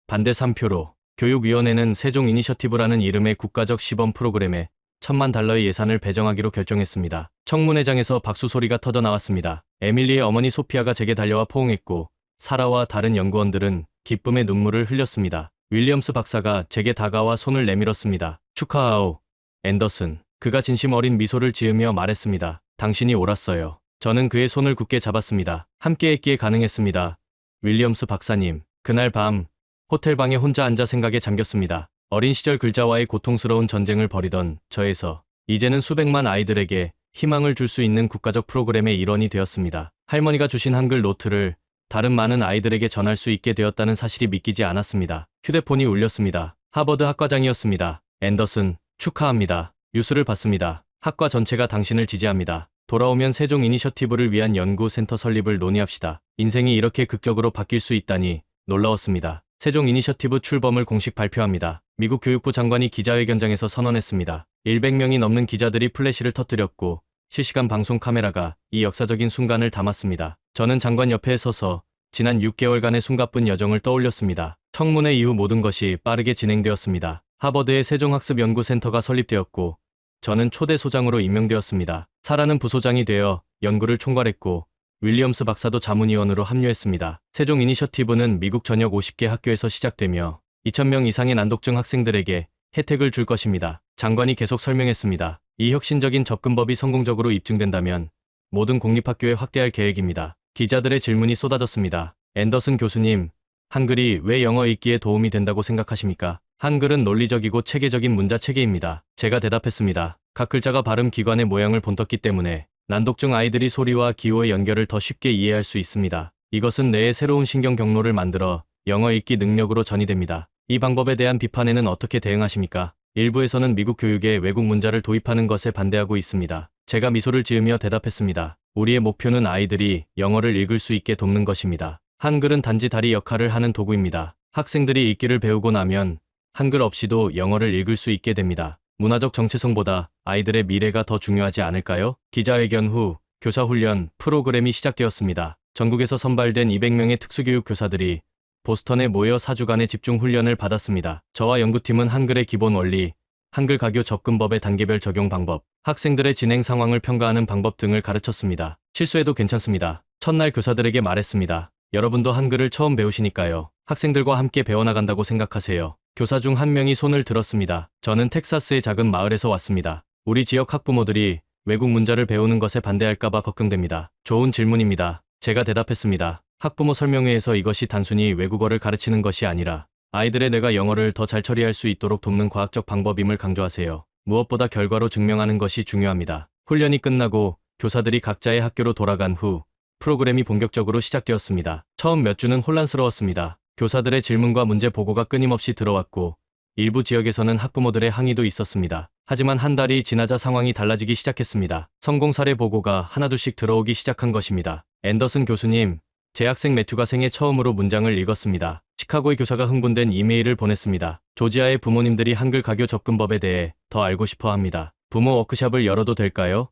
반대 3표로 교육위원회는 세종 이니셔티브라는 이름의 국가적 시범 프로그램에 1,000만 달러의 예산을 배정하기로 결정했습니다. 청문회장에서 박수 소리가 터져 나왔습니다. 에밀리의 어머니 소피아가 제게 달려와 포옹했고 사라와 다른 연구원들은 기쁨의 눈물을 흘렸습니다. 윌리엄스 박사가 제게 다가와 손을 내밀었습니다. 축하하오, 앤더슨. 그가 진심 어린 미소를 지으며 말했습니다. 당신이 옳았어요. 저는 그의 손을 굳게 잡았습니다. 함께 했기에 가능했습니다. 윌리엄스 박사님. 그날 밤 호텔방에 혼자 앉아 생각에 잠겼습니다. 어린 시절 글자와의 고통스러운 전쟁을 벌이던 저에서 이제는 수백만 아이들에게 희망을 줄 수 있는 국가적 프로그램의 일원이 되었습니다. 할머니가 주신 한글 노트를 다른 많은 아이들에게 전할 수 있게 되었다는 사실이 믿기지 않았습니다. 휴대폰이 울렸습니다. 하버드 학과장이었습니다. 앤더슨, 축하합니다. 뉴스를 봤습니다. 학과 전체가 당신을 지지합니다. 돌아오면 세종 이니셔티브를 위한 연구센터 설립을 논의합시다. 인생이 이렇게 극적으로 바뀔 수 있다니 놀라웠습니다. 세종 이니셔티브 출범을 공식 발표합니다. 미국 교육부 장관이 기자회견장에서 선언했습니다. 100명이 넘는 기자들이 플래시를 터뜨렸고 실시간 방송 카메라가 이 역사적인 순간을 담았습니다. 저는 장관 옆에 서서 지난 6개월간의 숨가쁜 여정을 떠올렸습니다. 청문회 이후 모든 것이 빠르게 진행되었습니다. 하버드의 세종학습연구센터가 설립되었고 저는 초대 소장으로 임명되었습니다. 사라는 부소장이 되어 연구를 총괄했고 윌리엄스 박사도 자문위원으로 합류했습니다. 세종 이니셔티브는 미국 전역 50개 학교에서 시작되며 2,000명 이상의 난독증 학생들에게 혜택을 줄 것입니다. 장관이 계속 설명했습니다. 이 혁신적인 접근법이 성공적으로 입증된다면 모든 공립학교에 확대할 계획입니다. 기자들의 질문이 쏟아졌습니다. 앤더슨 교수님, 한글이 왜 영어 읽기에 도움이 된다고 생각하십니까? 한글은 논리적이고 체계적인 문자 체계입니다. 제가 대답했습니다. 각 글자가 발음 기관의 모양을 본떴기 때문에 난독증 아이들이 소리와 기호의 연결을 더 쉽게 이해할 수 있습니다. 이것은 뇌의 새로운 신경 경로를 만들어 영어 읽기 능력으로 전이됩니다. 이 방법에 대한 비판에는 어떻게 대응하십니까? 일부에서는 미국 교육에 외국 문자를 도입하는 것에 반대하고 있습니다. 제가 미소를 지으며 대답했습니다. 우리의 목표는 아이들이 영어를 읽을 수 있게 돕는 것입니다. 한글은 단지 다리 역할을 하는 도구입니다. 학생들이 읽기를 배우고 나면 한글 없이도 영어를 읽을 수 있게 됩니다. 문화적 정체성보다 아이들의 미래가 더 중요하지 않을까요? 기자회견 후 교사훈련 프로그램이 시작되었습니다. 전국에서 선발된 200명의 특수교육 교사들이 보스턴에 모여 4주간의 집중 훈련을 받았습니다. 저와 연구팀은 한글의 기본 원리, 한글 가교 접근법의 단계별 적용 방법, 학생들의 진행 상황을 평가하는 방법 등을 가르쳤습니다. 실수해도 괜찮습니다. 첫날 교사들에게 말했습니다. 여러분도 한글을 처음 배우시니까요. 학생들과 함께 배워나간다고 생각하세요. 교사 중 한 명이 손을 들었습니다. 저는 텍사스의 작은 마을에서 왔습니다. 우리 지역 학부모들이 외국 문자를 배우는 것에 반대할까봐 걱정됩니다. 좋은 질문입니다. 제가 대답했습니다. 학부모 설명회에서 이것이 단순히 외국어를 가르치는 것이 아니라 아이들의 뇌가 영어를 더 잘 처리할 수 있도록 돕는 과학적 방법임을 강조하세요. 무엇보다 결과로 증명하는 것이 중요합니다. 훈련이 끝나고 교사들이 각자의 학교로 돌아간 후 프로그램이 본격적으로 시작되었습니다. 처음 몇 주는 혼란스러웠습니다. 교사들의 질문과 문제 보고가 끊임없이 들어왔고 일부 지역에서는 학부모들의 항의도 있었습니다. 하지만 한 달이 지나자 상황이 달라지기 시작했습니다. 성공 사례 보고가 하나둘씩 들어오기 시작한 것입니다. 앤더슨 교수님, 제 학생 매튜가 생애 처음으로 문장을 읽었습니다. 시카고의 교사가 흥분된 이메일을 보냈습니다. 조지아의 부모님들이 한글 가교 접근법에 대해 더 알고 싶어 합니다. 부모 워크숍을 열어도 될까요?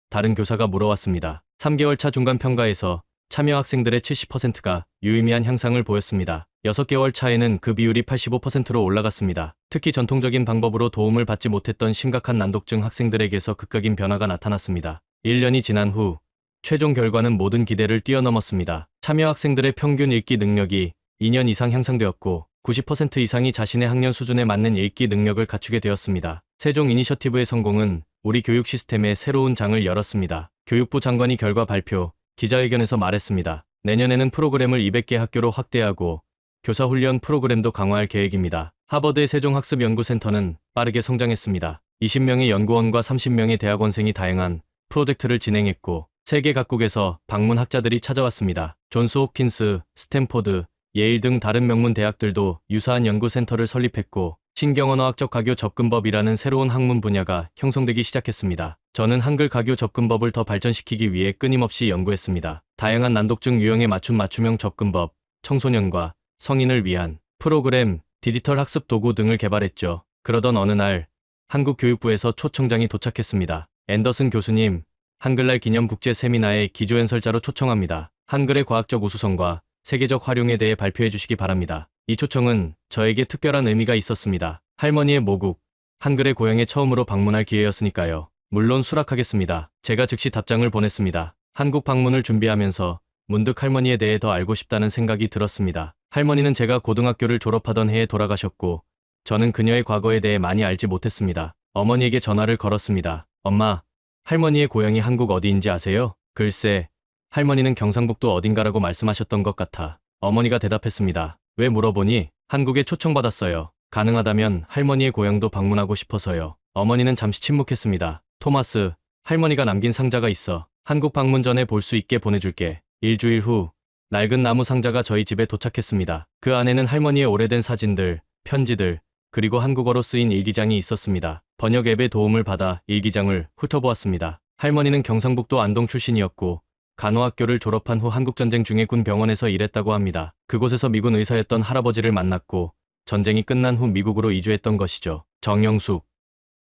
다른 교사가 물어왔습니다. 3개월 차 중간 평가에서 참여 학생들의 70%가 유의미한 향상을 보였습니다. 6개월 차에는 그 비율이 85%로 올라갔습니다. 특히 전통적인 방법으로 도움을 받지 못했던 심각한 난독증 학생들에게서 극적인 변화가 나타났습니다. 1년이 지난 후 최종 결과는 모든 기대를 뛰어넘었습니다. 참여 학생들의 평균 읽기 능력이 2년 이상 향상되었고 90% 이상이 자신의 학년 수준에 맞는 읽기 능력을 갖추게 되었습니다. 세종 이니셔티브의 성공은 우리 교육 시스템에 새로운 장을 열었습니다. 교육부 장관이 결과 발표, 기자회견에서 말했습니다. 내년에는 프로그램을 200개 학교로 확대하고 교사훈련 프로그램도 강화할 계획입니다. 하버드의 세종학습연구센터는 빠르게 성장했습니다. 20명의 연구원과 30명의 대학원생이 다양한 프로젝트를 진행했고 세계 각국에서 방문 학자들이 찾아왔습니다. 존스 홉킨스, 스탠포드, 예일 등 다른 명문 대학들도 유사한 연구센터를 설립했고 신경언어학적 가교 접근법이라는 새로운 학문 분야가 형성되기 시작했습니다. 저는 한글 가교 접근법을 더 발전시키기 위해 끊임없이 연구했습니다. 다양한 난독증 유형에 맞춘 맞춤형 접근법, 청소년과 성인을 위한 프로그램, 디지털 학습 도구 등을 개발했죠. 그러던 어느 날 한국 교육부에서 초청장이 도착했습니다. 앤더슨 교수님, 한글날 기념 국제 세미나에 기조연설자로 초청합니다. 한글의 과학적 우수성과 세계적 활용에 대해 발표해 주시기 바랍니다. 이 초청은 저에게 특별한 의미가 있었습니다. 할머니의 모국, 한글의 고향에 처음으로 방문할 기회였으니까요. 물론 수락하겠습니다. 제가 즉시 답장을 보냈습니다. 한국 방문을 준비하면서 문득 할머니에 대해 더 알고 싶다는 생각이 들었습니다. 할머니는 제가 고등학교를 졸업하던 해에 돌아가셨고 저는 그녀의 과거에 대해 많이 알지 못했습니다. 어머니에게 전화를 걸었습니다. 엄마, 할머니의 고향이 한국 어디인지 아세요? 글쎄, 할머니는 경상북도 어딘가라고 말씀하셨던 것 같아. 어머니가 대답했습니다. 왜 물어보니? 한국에 초청받았어요. 가능하다면 할머니의 고향도 방문하고 싶어서요. 어머니는 잠시 침묵했습니다. 토마스, 할머니가 남긴 상자가 있어. 한국 방문 전에 볼 수 있게 보내줄게. 일주일 후, 낡은 나무 상자가 저희 집에 도착했습니다. 그 안에는 할머니의 오래된 사진들, 편지들, 그리고 한국어로 쓰인 일기장이 있었습니다. 번역 앱의 도움을 받아 일기장을 훑어보았습니다. 할머니는 경상북도 안동 출신이었고 간호학교를 졸업한 후 한국전쟁 중에 군 병원에서 일했다고 합니다. 그곳에서 미군 의사였던 할아버지를 만났고 전쟁이 끝난 후 미국으로 이주했던 것이죠. 정영숙,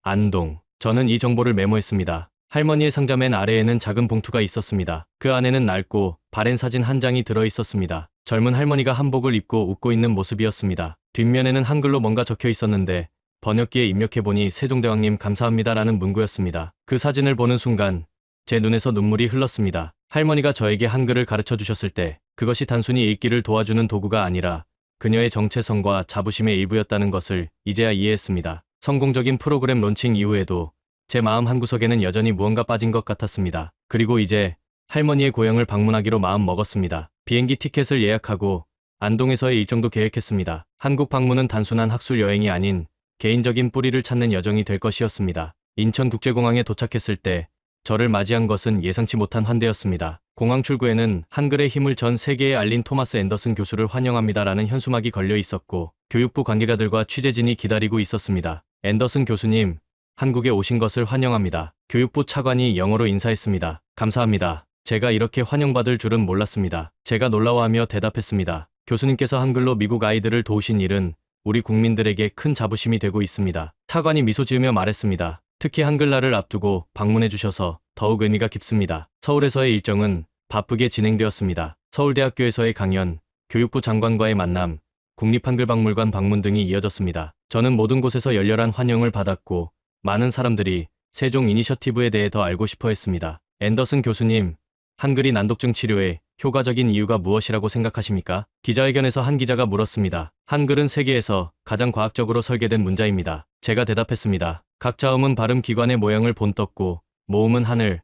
안동. 저는 이 정보를 메모했습니다. 할머니의 상자 맨 아래에는 작은 봉투가 있었습니다. 그 안에는 낡고 바랜 사진 한 장이 들어 있었습니다. 젊은 할머니가 한복을 입고 웃고 있는 모습이었습니다. 뒷면에는 한글로 뭔가 적혀 있었는데 번역기에 입력해보니 세종대왕님 감사합니다라는 문구였습니다. 그 사진을 보는 순간 제 눈에서 눈물이 흘렀습니다. 할머니가 저에게 한글을 가르쳐 주셨을 때 그것이 단순히 읽기를 도와주는 도구가 아니라 그녀의 정체성과 자부심의 일부였다는 것을 이제야 이해했습니다. 성공적인 프로그램 론칭 이후에도 제 마음 한구석에는 여전히 무언가 빠진 것 같았습니다. 그리고 이제 할머니의 고향을 방문하기로 마음 먹었습니다. 비행기 티켓을 예약하고 안동에서의 일정도 계획했습니다. 한국 방문은 단순한 학술 여행이 아닌 개인적인 뿌리를 찾는 여정이 될 것이었습니다. 인천국제공항에 도착했을 때 저를 맞이한 것은 예상치 못한 환대였습니다. 공항 출구에는 한글의 힘을 전 세계에 알린 토마스 앤더슨 교수를 환영합니다라는 현수막이 걸려 있었고 교육부 관계자들과 취재진이 기다리고 있었습니다. 앤더슨 교수님, 한국에 오신 것을 환영합니다. 교육부 차관이 영어로 인사했습니다. 감사합니다. 제가 이렇게 환영받을 줄은 몰랐습니다. 제가 놀라워하며 대답했습니다. 교수님께서 한글로 미국 아이들을 도우신 일은 우리 국민들에게 큰 자부심이 되고 있습니다. 차관이 미소 지으며 말했습니다. 특히 한글날을 앞두고 방문해 주셔서 더욱 의미가 깊습니다. 서울에서의 일정은 바쁘게 진행되었습니다. 서울대학교에서의 강연, 교육부 장관과의 만남, 국립한글박물관 방문 등이 이어졌습니다. 저는 모든 곳에서 열렬한 환영을 받았고 많은 사람들이 세종 이니셔티브에 대해 더 알고 싶어 했습니다. 앤더슨 교수님, 한글이 난독증 치료에 효과적인 이유가 무엇이라고 생각하십니까? 기자회견에서 한 기자가 물었습니다. 한글은 세계에서 가장 과학적으로 설계된 문자입니다. 제가 대답했습니다. 각 자음은 발음 기관의 모양을 본떴고 모음은 하늘,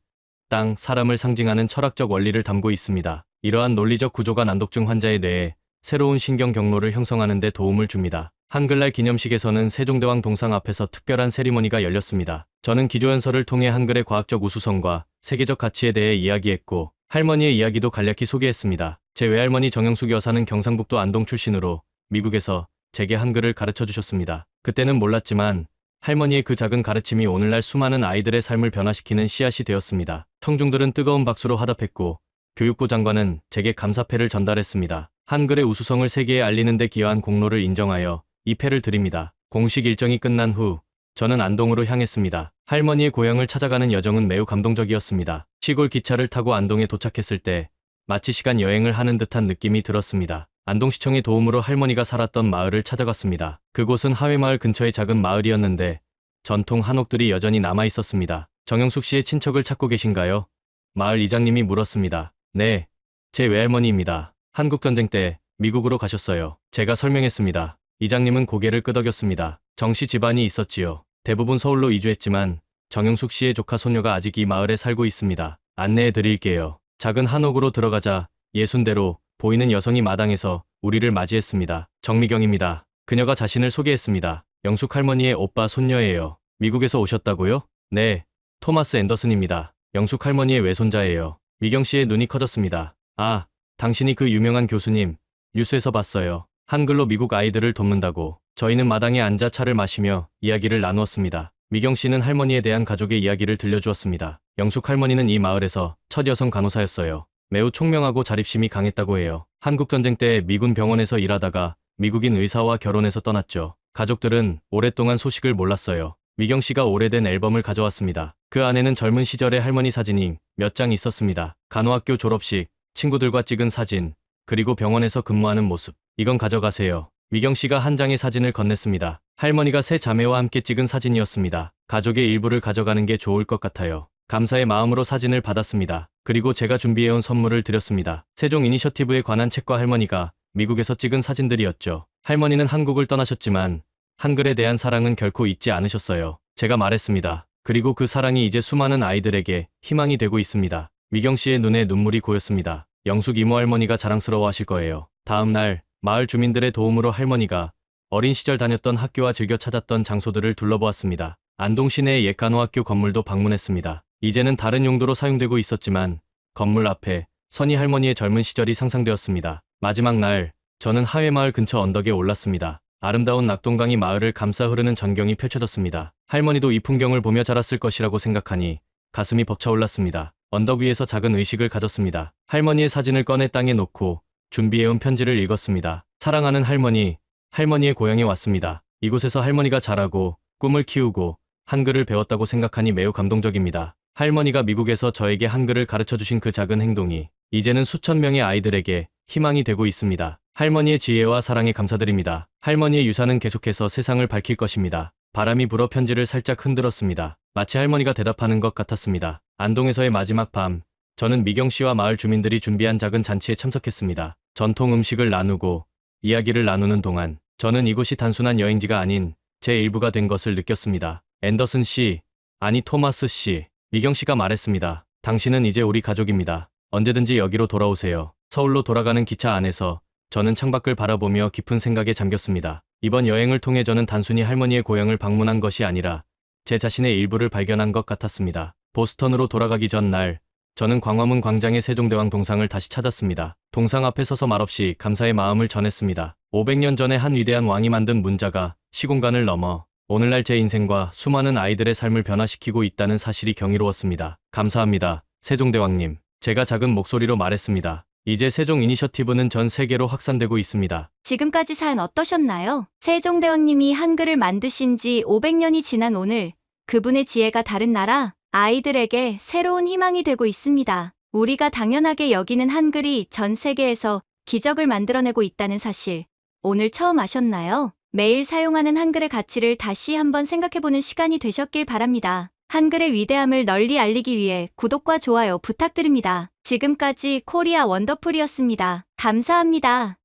땅, 사람을 상징하는 철학적 원리를 담고 있습니다. 이러한 논리적 구조가 난독증 환자의 뇌에 새로운 신경 경로를 형성하는 데 도움을 줍니다. 한글날 기념식에서는 세종대왕 동상 앞에서 특별한 세리머니가 열렸습니다. 저는 기조연설을 통해 한글의 과학적 우수성과 세계적 가치에 대해 이야기했고 할머니의 이야기도 간략히 소개했습니다. 제 외할머니 정영숙 여사는 경상북도 안동 출신으로 미국에서 제게 한글을 가르쳐 주셨습니다. 그때는 몰랐지만 할머니의 그 작은 가르침이 오늘날 수많은 아이들의 삶을 변화시키는 씨앗이 되었습니다. 청중들은 뜨거운 박수로 화답했고 교육부 장관은 제게 감사패를 전달했습니다. 한글의 우수성을 세계에 알리는 데 기여한 공로를 인정하여 이 패를 드립니다. 공식 일정이 끝난 후 저는 안동으로 향했습니다. 할머니의 고향을 찾아가는 여정은 매우 감동적이었습니다. 시골 기차를 타고 안동에 도착했을 때 마치 시간 여행을 하는 듯한 느낌이 들었습니다. 안동시청의 도움으로 할머니가 살았던 마을을 찾아갔습니다. 그곳은 하회마을 근처의 작은 마을이었는데 전통 한옥들이 여전히 남아 있었습니다. 정영숙 씨의 친척을 찾고 계신가요? 마을 이장님이 물었습니다. 네, 제 외할머니입니다. 한국전쟁 때 미국으로 가셨어요. 제가 설명했습니다. 이장님은 고개를 끄덕였습니다. 정씨 집안이 있었지요. 대부분 서울로 이주했지만 정영숙 씨의 조카 손녀가 아직 이 마을에 살고 있습니다. 안내해 드릴게요. 작은 한옥으로 들어가자 60대로 보이는 여성이 마당에서 우리를 맞이했습니다. 정미경입니다. 그녀가 자신을 소개했습니다. 영숙 할머니의 오빠 손녀예요. 미국에서 오셨다고요? 네, 토마스 앤더슨입니다. 영숙 할머니의 외손자예요. 미경 씨의 눈이 커졌습니다. 아, 당신이 그 유명한 교수님, 뉴스에서 봤어요. 한글로 미국 아이들을 돕는다고. 저희는 마당에 앉아 차를 마시며 이야기를 나누었습니다. 미경 씨는 할머니에 대한 가족의 이야기를 들려주었습니다. 영숙 할머니는 이 마을에서 첫 여성 간호사였어요. 매우 총명하고 자립심이 강했다고 해요. 한국전쟁 때 미군 병원에서 일하다가 미국인 의사와 결혼해서 떠났죠. 가족들은 오랫동안 소식을 몰랐어요. 미경 씨가 오래된 앨범을 가져왔습니다. 그 안에는 젊은 시절의 할머니 사진이 몇 장 있었습니다. 간호학교 졸업식, 친구들과 찍은 사진, 그리고 병원에서 근무하는 모습. 이건 가져가세요. 미경 씨가 한 장의 사진을 건넸습니다. 할머니가 세 자매와 함께 찍은 사진이었습니다. 가족의 일부를 가져가는 게 좋을 것 같아요. 감사의 마음으로 사진을 받았습니다. 그리고 제가 준비해온 선물을 드렸습니다. 세종 이니셔티브에 관한 책과 할머니가 미국에서 찍은 사진들이었죠. 할머니는 한국을 떠나셨지만 한글에 대한 사랑은 결코 잊지 않으셨어요. 제가 말했습니다. 그리고 그 사랑이 이제 수많은 아이들에게 희망이 되고 있습니다. 미경 씨의 눈에 눈물이 고였습니다. 영숙 이모 할머니가 자랑스러워하실 거예요. 다음 날 마을 주민들의 도움으로 할머니가 어린 시절 다녔던 학교와 즐겨 찾았던 장소들을 둘러보았습니다. 안동 시내의 옛 간호학교 건물도 방문했습니다. 이제는 다른 용도로 사용되고 있었지만 건물 앞에 선희 할머니의 젊은 시절이 상상되었습니다. 마지막 날 저는 하회마을 근처 언덕에 올랐습니다. 아름다운 낙동강이 마을을 감싸 흐르는 전경이 펼쳐졌습니다. 할머니도 이 풍경을 보며 자랐을 것이라고 생각하니 가슴이 벅차올랐습니다. 언덕 위에서 작은 의식을 가졌습니다. 할머니의 사진을 꺼내 땅에 놓고 준비해온 편지를 읽었습니다. 사랑하는 할머니, 할머니의 고향에 왔습니다. 이곳에서 할머니가 자라고 꿈을 키우고 한글을 배웠다고 생각하니 매우 감동적입니다. 할머니가 미국에서 저에게 한글을 가르쳐주신 그 작은 행동이 이제는 수천 명의 아이들에게 희망이 되고 있습니다. 할머니의 지혜와 사랑에 감사드립니다. 할머니의 유산은 계속해서 세상을 밝힐 것입니다. 바람이 불어 편지를 살짝 흔들었습니다. 마치 할머니가 대답하는 것 같았습니다. 안동에서의 마지막 밤, 저는 미경 씨와 마을 주민들이 준비한 작은 잔치에 참석했습니다. 전통 음식을 나누고 이야기를 나누는 동안 저는 이곳이 단순한 여행지가 아닌 제 일부가 된 것을 느꼈습니다. 앤더슨 씨, 아니 토마스 씨, 미경 씨가 말했습니다. 당신은 이제 우리 가족입니다. 언제든지 여기로 돌아오세요. 서울로 돌아가는 기차 안에서 저는 창밖을 바라보며 깊은 생각에 잠겼습니다. 이번 여행을 통해 저는 단순히 할머니의 고향을 방문한 것이 아니라 제 자신의 일부를 발견한 것 같았습니다. 보스턴으로 돌아가기 전날, 저는 광화문 광장의 세종대왕 동상을 다시 찾았습니다. 동상 앞에 서서 말없이 감사의 마음을 전했습니다. 500년 전에 한 위대한 왕이 만든 문자가 시공간을 넘어 오늘날 제 인생과 수많은 아이들의 삶을 변화시키고 있다는 사실이 경이로웠습니다. 감사합니다, 세종대왕님. 제가 작은 목소리로 말했습니다. 이제 세종 이니셔티브는 전 세계로 확산되고 있습니다. 지금까지 사연 어떠셨나요? 세종대왕님이 한글을 만드신 지 500년이 지난 오늘 그분의 지혜가 다른 나라, 아이들에게 새로운 희망이 되고 있습니다. 우리가 당연하게 여기는 한글이 전 세계에서 기적을 만들어내고 있다는 사실, 오늘 처음 아셨나요? 매일 사용하는 한글의 가치를 다시 한번 생각해보는 시간이 되셨길 바랍니다. 한글의 위대함을 널리 알리기 위해 구독과 좋아요 부탁드립니다. 지금까지 코리아 원더풀이었습니다. 감사합니다.